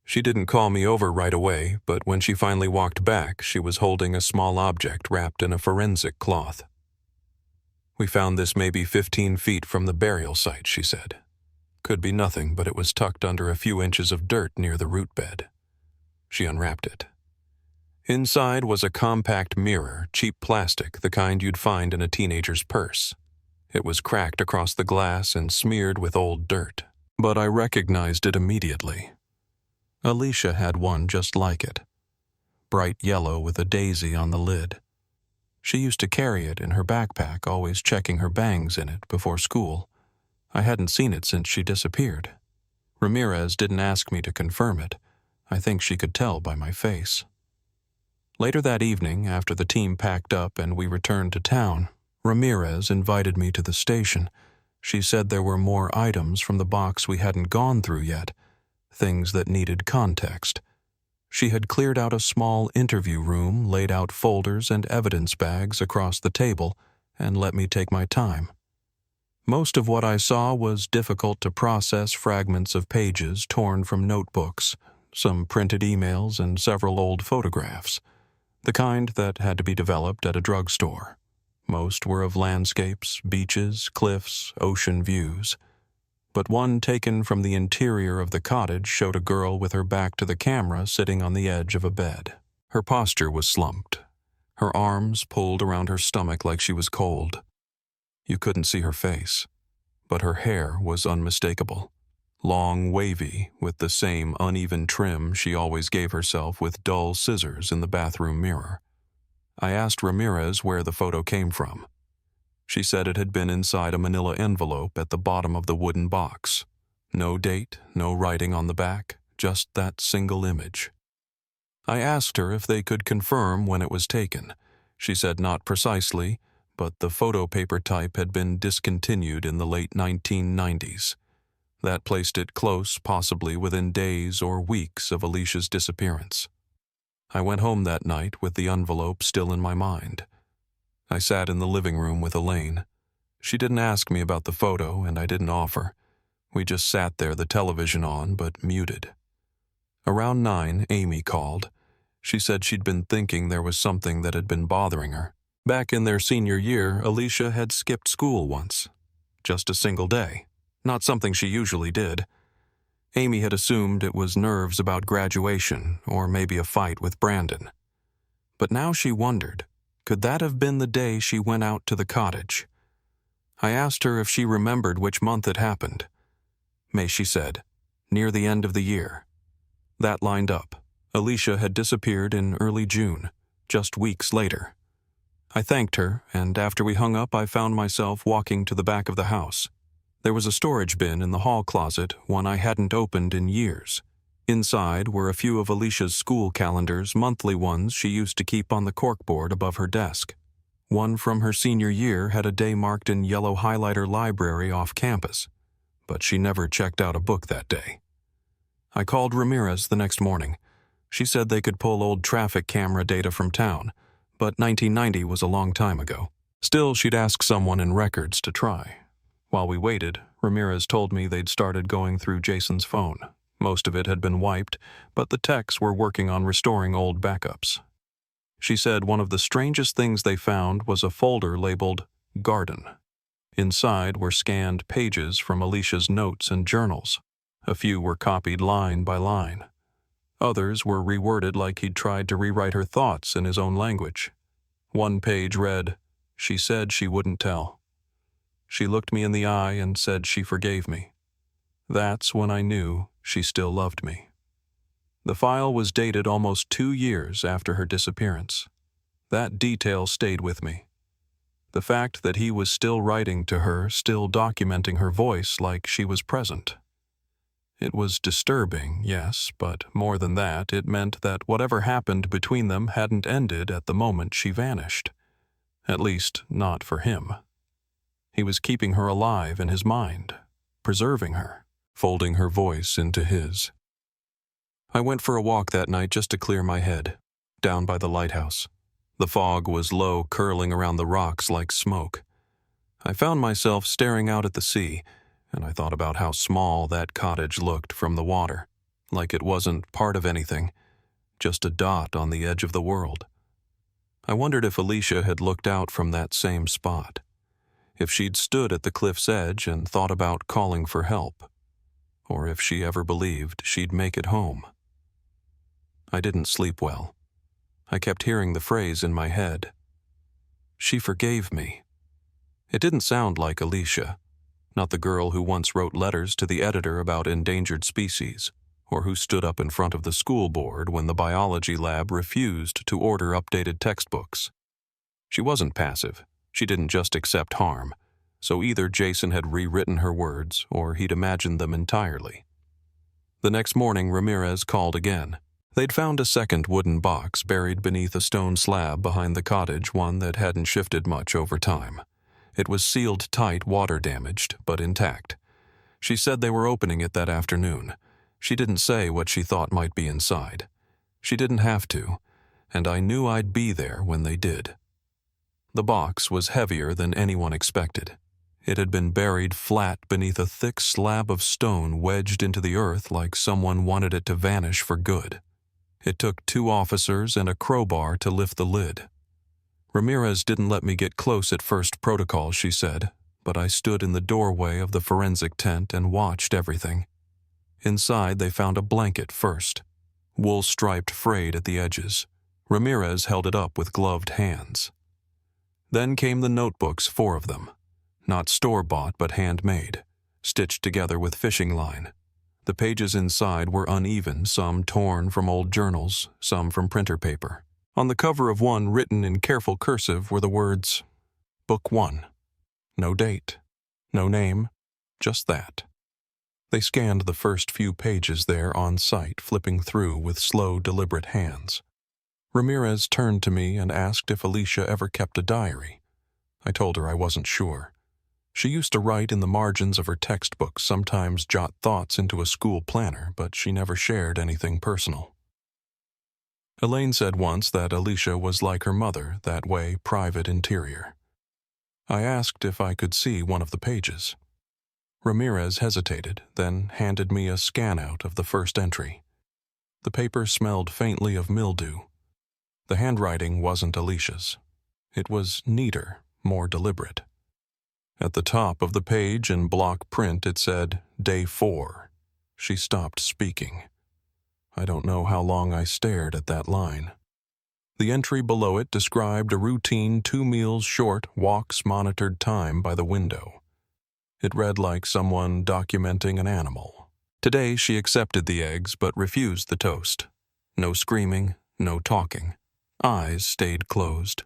She didn't call me over right away, but when she finally walked back, she was holding a small object wrapped in a forensic cloth. "We found this maybe 15 feet from the burial site," she said. "Could be nothing, but it was tucked under a few inches of dirt near the root bed." She unwrapped it. Inside was a compact mirror, cheap plastic, the kind you'd find in a teenager's purse. It was cracked across the glass and smeared with old dirt, but I recognized it immediately. Alicia had one just like it, bright yellow with a daisy on the lid. She used to carry it in her backpack, always checking her bangs in it before school. I hadn't seen it since she disappeared. Ramirez didn't ask me to confirm it. I think she could tell by my face. Later that evening, after the team packed up and we returned to town, Ramirez invited me to the station. She said there were more items from the box we hadn't gone through yet, things that needed context. She had cleared out a small interview room, laid out folders and evidence bags across the table, and let me take my time. Most of what I saw was difficult to process fragments of pages torn from notebooks, some printed emails, and several old photographs, the kind that had to be developed at a drugstore. Most were of landscapes, beaches, cliffs, ocean views. But one taken from the interior of the cottage showed a girl with her back to the camera sitting on the edge of a bed. Her posture was slumped, her arms pulled around her stomach like she was cold. You couldn't see her face, but her hair was unmistakable. Long, wavy, with the same uneven trim she always gave herself with dull scissors in the bathroom mirror. I asked Ramirez where the photo came from. She said it had been inside a manila envelope at the bottom of the wooden box. No date, no writing on the back, just that single image. I asked her if they could confirm when it was taken. She said not precisely, but the photo paper type had been discontinued in the late 1990s. That placed it close, possibly within days or weeks of Alicia's disappearance. I went home that night with the envelope still in my mind. I sat in the living room with Elaine. She didn't ask me about the photo, and I didn't offer. We just sat there, the television on, but muted. Around 9, Amy called. She said she'd been thinking there was something that had been bothering her. Back in their senior year, Alicia had skipped school once. Just a single day. Not something she usually did. Amy had assumed it was nerves about graduation, or maybe a fight with Brandon. But now she wondered, could that have been the day she went out to the cottage? I asked her if she remembered which month it happened. May, she said, near the end of the year. That lined up. Alicia had disappeared in early June, just weeks later. I thanked her, and after we hung up, I found myself walking to the back of the house. There was a storage bin in the hall closet, one I hadn't opened in years. Inside were a few of Alicia's school calendars, monthly ones she used to keep on the corkboard above her desk. One from her senior year had a day marked in yellow highlighter library off campus, but she never checked out a book that day. I called Ramirez the next morning. She said they could pull old traffic camera data from town, but 1990 was a long time ago. Still, she'd ask someone in records to try. While we waited, Ramirez told me they'd started going through Jason's phone. Most of it had been wiped, but the techs were working on restoring old backups. She said one of the strangest things they found was a folder labeled Garden. Inside were scanned pages from Alicia's notes and journals. A few were copied line by line. Others were reworded like he'd tried to rewrite her thoughts in his own language. One page read, "She said she wouldn't tell. She looked me in the eye and said she forgave me. That's when I knew she still loved me." The file was dated almost 2 years after her disappearance. That detail stayed with me. The fact that he was still writing to her, still documenting her voice like she was present. It was disturbing, yes, but more than that, it meant that whatever happened between them hadn't ended at the moment she vanished. At least, not for him. He was keeping her alive in his mind, preserving her, folding her voice into his. I went for a walk that night just to clear my head, down by the lighthouse. The fog was low, curling around the rocks like smoke. I found myself staring out at the sea, and I thought about how small that cottage looked from the water, like it wasn't part of anything, just a dot on the edge of the world. I wondered if Alicia had looked out from that same spot, if she'd stood at the cliff's edge and thought about calling for help, or if she ever believed she'd make it home. I didn't sleep well. I kept hearing the phrase in my head. She forgave me. It didn't sound like Alicia, not the girl who once wrote letters to the editor about endangered species, or who stood up in front of the school board when the biology lab refused to order updated textbooks. She wasn't passive. She didn't just accept harm. So either Jason had rewritten her words, or he'd imagined them entirely. The next morning, Ramirez called again. They'd found a second wooden box buried beneath a stone slab behind the cottage, one that hadn't shifted much over time. It was sealed tight, water-damaged, but intact. She said they were opening it that afternoon. She didn't say what she thought might be inside. She didn't have to, and I knew I'd be there when they did. The box was heavier than anyone expected. It had been buried flat beneath a thick slab of stone wedged into the earth like someone wanted it to vanish for good. It took 2 officers and a crowbar to lift the lid. Ramirez didn't let me get close at first protocol, she said, but I stood in the doorway of the forensic tent and watched everything. Inside, they found a blanket first, wool-striped frayed at the edges. Ramirez held it up with gloved hands. Then came the notebooks, 4 of them. Not store-bought, but handmade, stitched together with fishing line. The pages inside were uneven, some torn from old journals, some from printer paper. On the cover of one, written in careful cursive, were the words, Book 1. No date, no name, just that. They scanned the first few pages there on site, flipping through with slow, deliberate hands. Ramirez turned to me and asked if Alicia ever kept a diary. I told her I wasn't sure. She used to write in the margins of her textbooks, sometimes jot thoughts into a school planner, but she never shared anything personal. Elaine said once that Alicia was like her mother, that way, private interior. I asked if I could see one of the pages. Ramirez hesitated, then handed me a scan-out of the first entry. The paper smelled faintly of mildew. The handwriting wasn't Alicia's. It was neater, more deliberate. At the top of the page in block print it said, Day 4. She stopped speaking. I don't know how long I stared at that line. The entry below it described a routine 2 meals short walks monitored time by the window. It read like someone documenting an animal. Today she accepted the eggs but refused the toast. No screaming, no talking. Eyes stayed closed.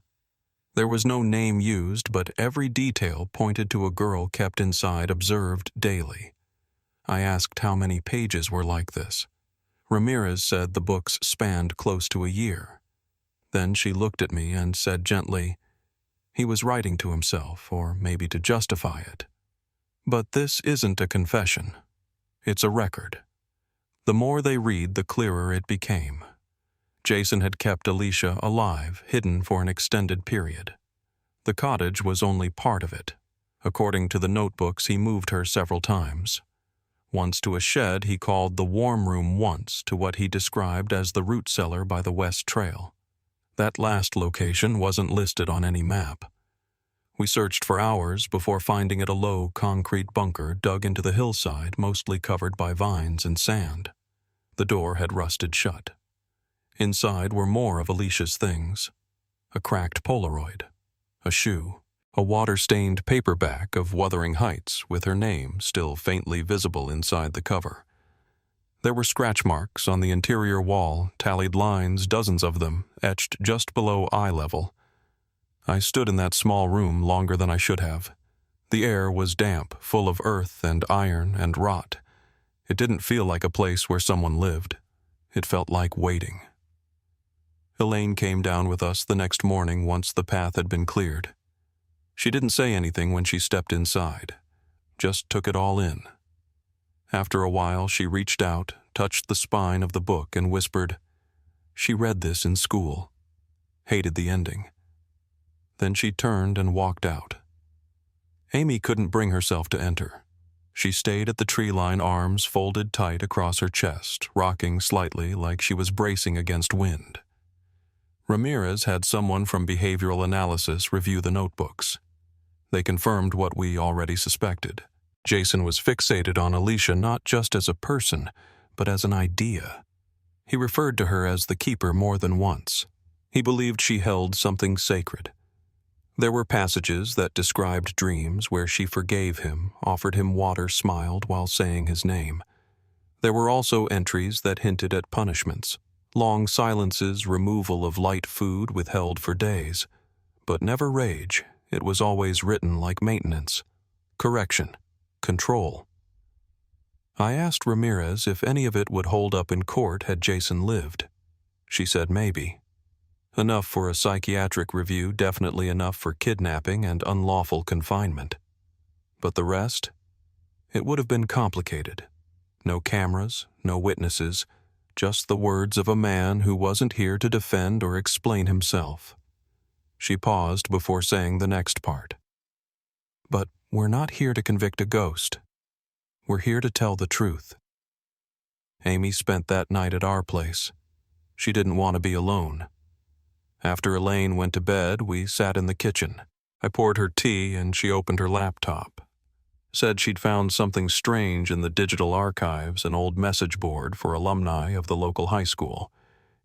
There was no name used, but every detail pointed to a girl kept inside, observed daily. I asked how many pages were like this. Ramirez said the books spanned close to a year. Then she looked at me and said gently, he was writing to himself, or maybe to justify it. But this isn't a confession. It's a record. The more they read, the clearer it became. Jason had kept Alicia alive, hidden for an extended period. The cottage was only part of it. According to the notebooks, he moved her several times. Once to a shed he called the warm room, once to what he described as the root cellar by the West Trail. That last location wasn't listed on any map. We searched for hours before finding it a low concrete bunker dug into the hillside, mostly covered by vines and sand. The door had rusted shut. Inside were more of Alicia's things. A cracked Polaroid, a shoe, a water-stained paperback of Wuthering Heights with her name still faintly visible inside the cover. There were scratch marks on the interior wall, tallied lines, dozens of them, etched just below eye level. I stood in that small room longer than I should have. The air was damp, full of earth and iron and rot. It didn't feel like a place where someone lived. It felt like waiting. Elaine came down with us the next morning once the path had been cleared. She didn't say anything when she stepped inside, just took it all in. After a while, she reached out, touched the spine of the book, and whispered, she read this in school, hated the ending. Then she turned and walked out. Amy couldn't bring herself to enter. She stayed at the tree-line, arms folded tight across her chest, rocking slightly like she was bracing against wind. Ramirez had someone from behavioral analysis review the notebooks. They confirmed what we already suspected. Jason was fixated on Alicia not just as a person, but as an idea. He referred to her as the keeper more than once. He believed she held something sacred. There were passages that described dreams where she forgave him, offered him water, smiled while saying his name. There were also entries that hinted at punishments. Long silences, removal of light food withheld for days. But never rage. It was always written like maintenance, correction, control. I asked Ramirez if any of it would hold up in court had Jason lived. She said maybe. Enough for a psychiatric review, definitely enough for kidnapping and unlawful confinement. But the rest? It would have been complicated. No cameras, no witnesses, just the words of a man who wasn't here to defend or explain himself. She paused before saying the next part. But we're not here to convict a ghost. We're here to tell the truth. Amy spent that night at our place. She didn't want to be alone. After Elaine went to bed, we sat in the kitchen. I poured her tea and she opened her laptop. Said she'd found something strange in the digital archives, an old message board for alumni of the local high school.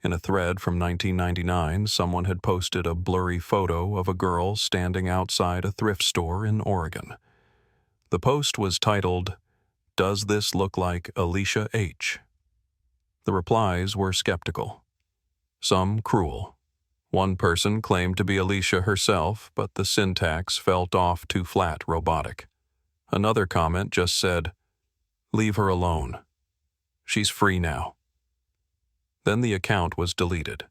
In a thread from 1999, someone had posted a blurry photo of a girl standing outside a thrift store in Oregon. The post was titled, "Does this look like Alicia H?" The replies were skeptical. Some cruel. One person claimed to be Alicia herself, but the syntax felt off too flat, robotic. Another comment just said, "Leave her alone. She's free now." Then the account was deleted.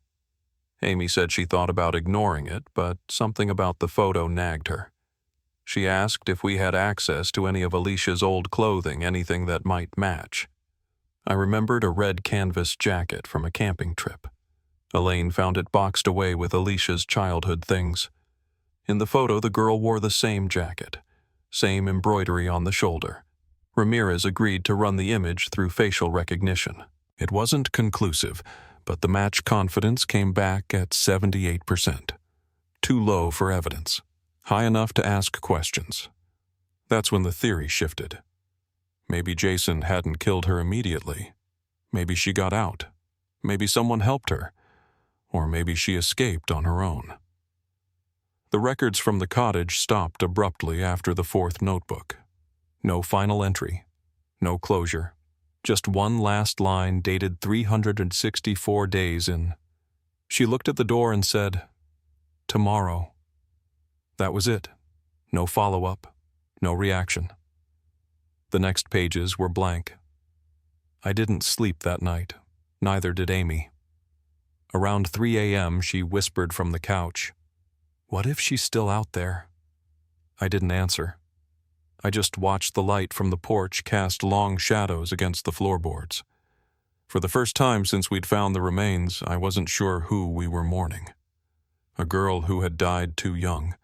Amy said she thought about ignoring it, but something about the photo nagged her. She asked if we had access to any of Alicia's old clothing, anything that might match. I remembered a red canvas jacket from a camping trip. Elaine found it boxed away with Alicia's childhood things. In the photo, the girl wore the same jacket, same embroidery on the shoulder. Ramirez agreed to run the image through facial recognition. It wasn't conclusive, but the match confidence came back at 78%. Too low for evidence, high enough to ask questions. That's when the theory shifted. Maybe Jason hadn't killed her immediately. Maybe she got out. Maybe someone helped her. Or maybe she escaped on her own. The records from the cottage stopped abruptly after the fourth notebook. No final entry. No closure. Just one last line dated 364 days in. She looked at the door and said, "Tomorrow." That was it. No follow-up. No reaction. The next pages were blank. I didn't sleep that night. Neither did Amy. Around 3 a.m., she whispered from the couch, "What if she's still out there?" I didn't answer. I just watched the light from the porch cast long shadows against the floorboards. For the first time since we'd found the remains, I wasn't sure who we were mourning. A girl who had died too young,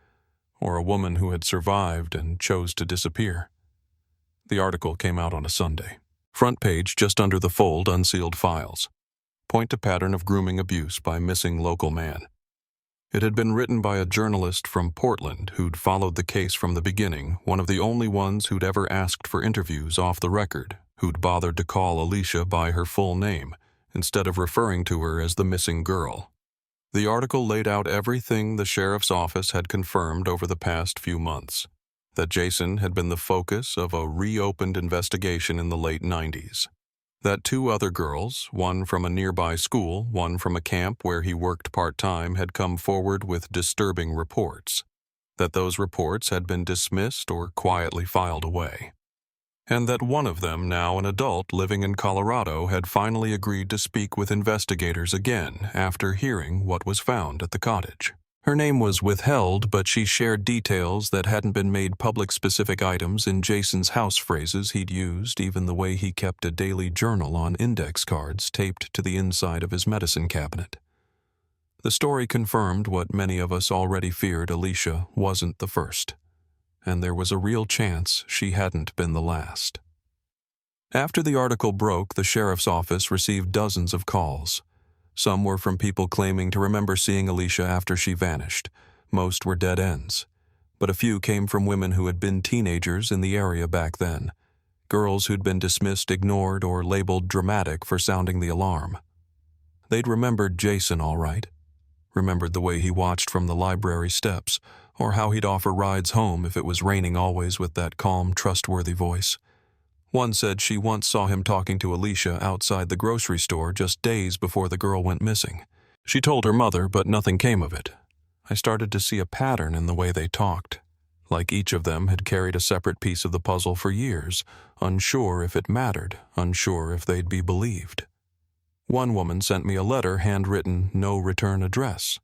or a woman who had survived and chose to disappear. The article came out on a Sunday. Front page, just under the fold, unsealed files. Point to pattern of grooming abuse by missing local man. It had been written by a journalist from Portland who'd followed the case from the beginning, one of the only ones who'd ever asked for interviews off the record, who'd bothered to call Alicia by her full name, instead of referring to her as the missing girl. The article laid out everything the sheriff's office had confirmed over the past few months. That Jason had been the focus of a reopened investigation in the late 90s. That 2 other girls, one from a nearby school, one from a camp where he worked part-time, had come forward with disturbing reports. That those reports had been dismissed or quietly filed away. And that one of them, now an adult living in Colorado, had finally agreed to speak with investigators again after hearing what was found at the cottage. Her name was withheld, but she shared details that hadn't been made public, specific items in Jason's house phrases he'd used, even the way he kept a daily journal on index cards taped to the inside of his medicine cabinet. The story confirmed what many of us already feared: Alicia wasn't the first, and there was a real chance she hadn't been the last. After the article broke, the sheriff's office received dozens of calls. Some were from people claiming to remember seeing Alicia after she vanished. Most were dead ends. But a few came from women who had been teenagers in the area back then. Girls who'd been dismissed, ignored, or labeled dramatic for sounding the alarm. They'd remembered Jason all right. Remembered the way he watched from the library steps, or how he'd offer rides home if it was raining, always with that calm, trustworthy voice. One said she once saw him talking to Alicia outside the grocery store just days before the girl went missing. She told her mother, but nothing came of it. I started to see a pattern in the way they talked, like each of them had carried a separate piece of the puzzle for years, unsure if it mattered, unsure if they'd be believed. One woman sent me a letter handwritten "No return address."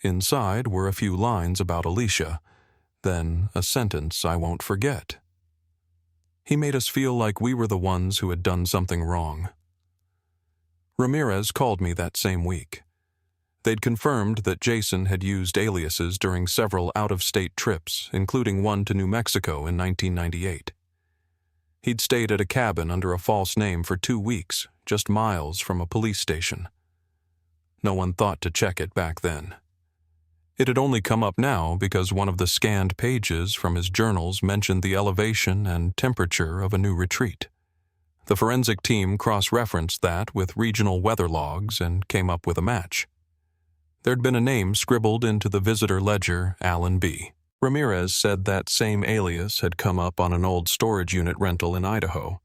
Inside were a few lines about Alicia, then a sentence I won't forget. He made us feel like we were the ones who had done something wrong. Ramirez called me that same week. They'd confirmed that Jason had used aliases during several out-of-state trips, including one to New Mexico in 1998. He'd stayed at a cabin under a false name for 2 weeks, just miles from a police station. No one thought to check it back then. It had only come up now because one of the scanned pages from his journals mentioned the elevation and temperature of a new retreat. The forensic team cross-referenced that with regional weather logs and came up with a match. There'd been a name scribbled into the visitor ledger, Alan B. Ramirez said that same alias had come up on an old storage unit rental in Idaho.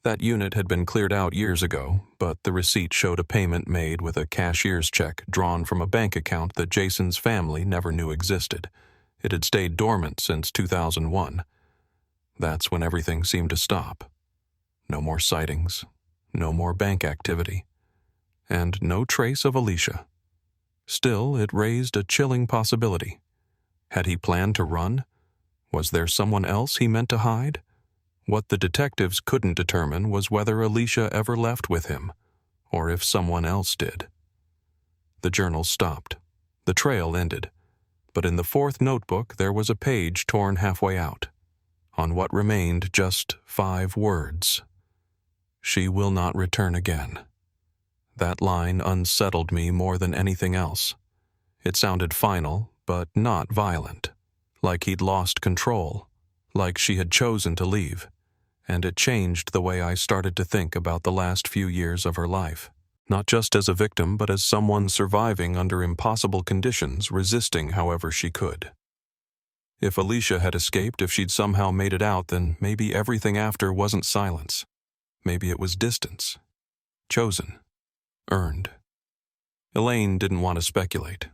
That unit had been cleared out years ago, but the receipt showed a payment made with a cashier's check drawn from a bank account that Jason's family never knew existed. It had stayed dormant since 2001. That's when everything seemed to stop. No more sightings, no more bank activity, and no trace of Alicia. Still, it raised a chilling possibility. Had he planned to run? Was there someone else he meant to hide? What the detectives couldn't determine was whether Alicia ever left with him, or if someone else did. The journal stopped. The trail ended. But in the fourth notebook there was a page torn halfway out. On what remained just 5 words. "She will not return again." That line unsettled me more than anything else. It sounded final, but not violent. Like he'd lost control. Like she had chosen to leave. And it changed the way I started to think about the last few years of her life. Not just as a victim, but as someone surviving under impossible conditions, resisting however she could. If Alicia had escaped, if she'd somehow made it out, then maybe everything after wasn't silence. Maybe it was distance. Chosen. Earned. Elaine didn't want to speculate.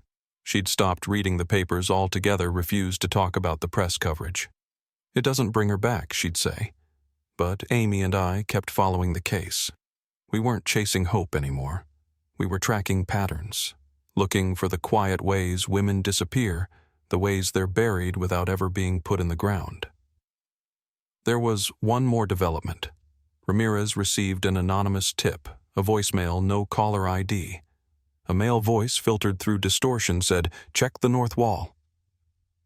She'd stopped reading the papers altogether, refused to talk about the press coverage. It doesn't bring her back, she'd say. But Amy and I kept following the case. We weren't chasing hope anymore. We were tracking patterns, looking for the quiet ways women disappear, the ways they're buried without ever being put in the ground. There was one more development. Ramirez received an anonymous tip, a voicemail, no caller ID. A male voice filtered through distortion said, "Check the north wall."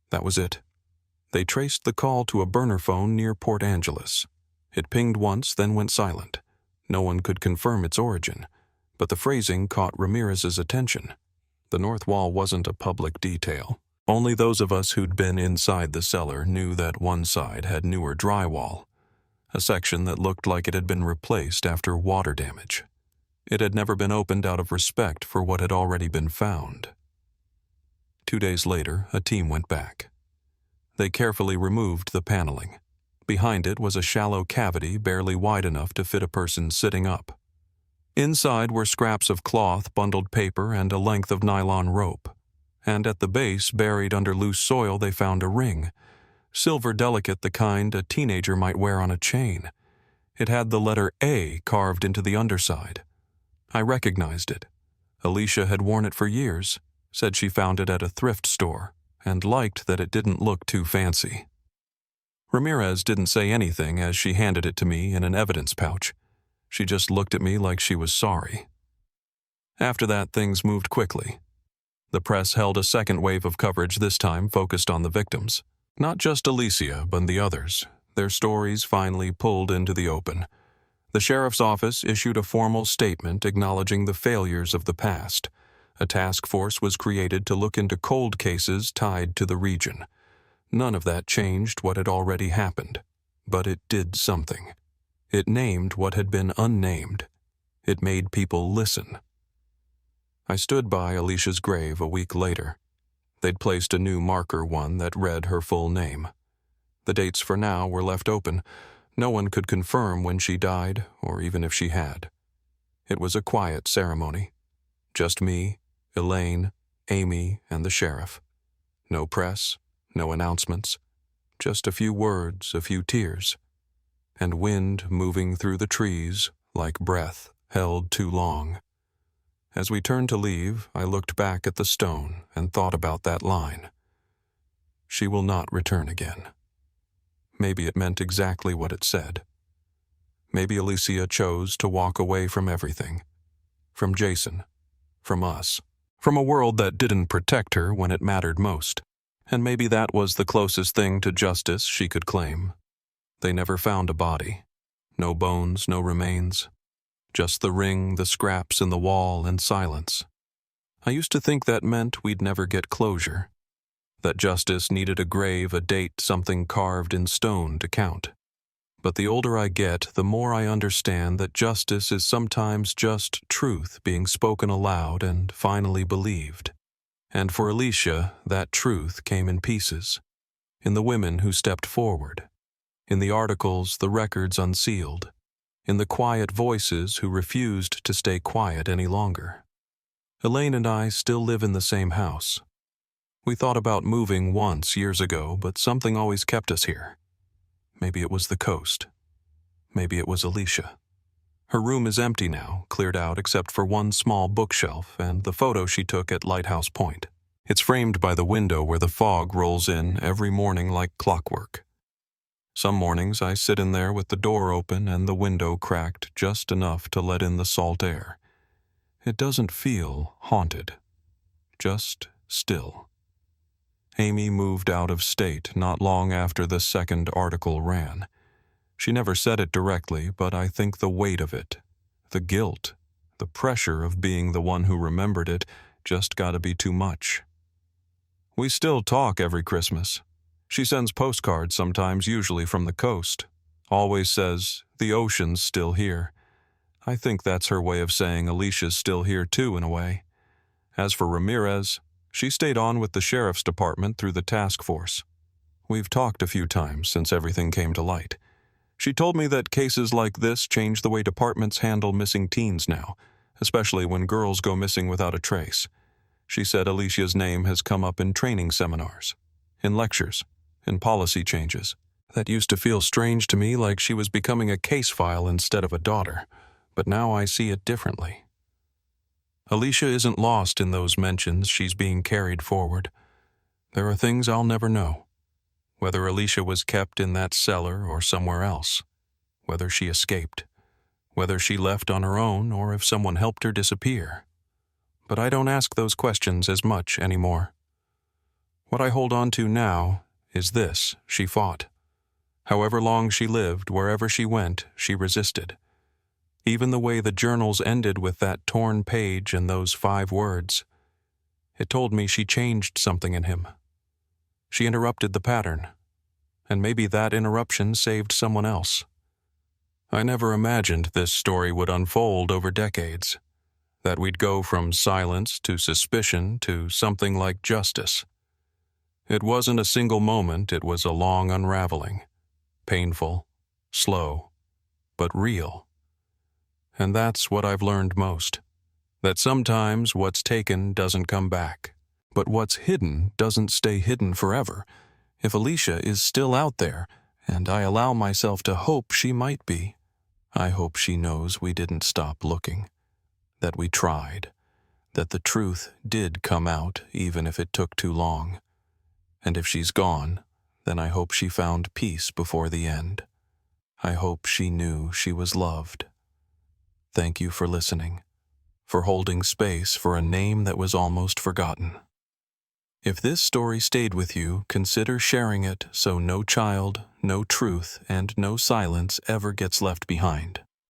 That was it. They traced the call to a burner phone near Port Angeles. It pinged once, then went silent. No one could confirm its origin, but the phrasing caught Ramirez's attention. The north wall wasn't a public detail. Only those of us who'd been inside the cellar knew that one side had newer drywall, a section that looked like it had been replaced after water damage. It had never been opened out of respect for what had already been found. 2 days later, a team went back. They carefully removed the paneling. Behind it was a shallow cavity barely wide enough to fit a person sitting up. Inside were scraps of cloth, bundled paper, and a length of nylon rope. And at the base, buried under loose soil, they found a ring. Silver delicate, the kind a teenager might wear on a chain. It had the letter A carved into the underside. I recognized it. Alicia had worn it for years, said she found it at a thrift store, and liked that it didn't look too fancy. Ramirez didn't say anything as she handed it to me in an evidence pouch. She just looked at me like she was sorry. After that, things moved quickly. The press held a second wave of coverage, this time focused on the victims. Not just Alicia, but the others. Their stories finally pulled into the open. The sheriff's office issued a formal statement acknowledging the failures of the past. A task force was created to look into cold cases tied to the region. None of that changed what had already happened, but it did something. It named what had been unnamed. It made people listen. I stood by Alicia's grave a week later. They'd placed a new marker, one that read her full name. The dates for now were left open. No one could confirm when she died, or even if she had. It was a quiet ceremony. Just me, Elaine, Amy, and the sheriff. No press, no announcements, just a few words, a few tears, and wind moving through the trees like breath held too long. As we turned to leave, I looked back at the stone and thought about that line. She will not return again. Maybe it meant exactly what it said. Maybe Alicia chose to walk away from everything. From Jason. From us. From a world that didn't protect her when it mattered most. And maybe that was the closest thing to justice she could claim. They never found a body. No bones, no remains. Just the ring, the scraps in the wall, and silence. I used to think that meant we'd never get closure. That justice needed a grave, a date, something carved in stone to count. But the older I get, the more I understand that justice is sometimes just truth being spoken aloud and finally believed. And for Alicia, that truth came in pieces. In the women who stepped forward. In the articles, the records unsealed. In the quiet voices who refused to stay quiet any longer. Elaine and I still live in the same house. We thought about moving once years ago, but something always kept us here. Maybe it was the coast. Maybe it was Alicia. Her room is empty now, cleared out except for one small bookshelf and the photo she took at Lighthouse Point. It's framed by the window where the fog rolls in every morning like clockwork. Some mornings I sit in there with the door open and the window cracked just enough to let in the salt air. It doesn't feel haunted, just still. Amy moved out of state not long after the second article ran. She never said it directly, but I think the weight of it, the guilt, the pressure of being the one who remembered it just got to be too much. We still talk every Christmas. She sends postcards sometimes, usually from the coast. Always says, the ocean's still here. I think that's her way of saying Alicia's still here too, in a way. As for Ramirez, she stayed on with the sheriff's department through the task force. We've talked a few times since everything came to light. She told me that cases like this change the way departments handle missing teens now, especially when girls go missing without a trace. She said Alicia's name has come up in training seminars, in lectures, in policy changes. That used to feel strange to me, like she was becoming a case file instead of a daughter, but now I see it differently. Alicia isn't lost in those mentions. She's being carried forward. There are things I'll never know. Whether Alicia was kept in that cellar or somewhere else. Whether she escaped. Whether she left on her own or if someone helped her disappear. But I don't ask those questions as much anymore. What I hold on to now is this: she fought. However long she lived, wherever she went, she resisted. Even the way the journals ended with that torn page and those 5 words. It told me she changed something in him. She interrupted the pattern, and maybe that interruption saved someone else. I never imagined this story would unfold over decades, that we'd go from silence to suspicion to something like justice. It wasn't a single moment, it was a long unraveling. Painful, slow, but real. And that's what I've learned most. That sometimes what's taken doesn't come back. But what's hidden doesn't stay hidden forever. If Alicia is still out there, and I allow myself to hope she might be, I hope she knows we didn't stop looking. That we tried. That the truth did come out, even if it took too long. And if she's gone, then I hope she found peace before the end. I hope she knew she was loved. Thank you for listening, for holding space for a name that was almost forgotten. If this story stayed with you, consider sharing it so no child, no truth, and no silence ever gets left behind.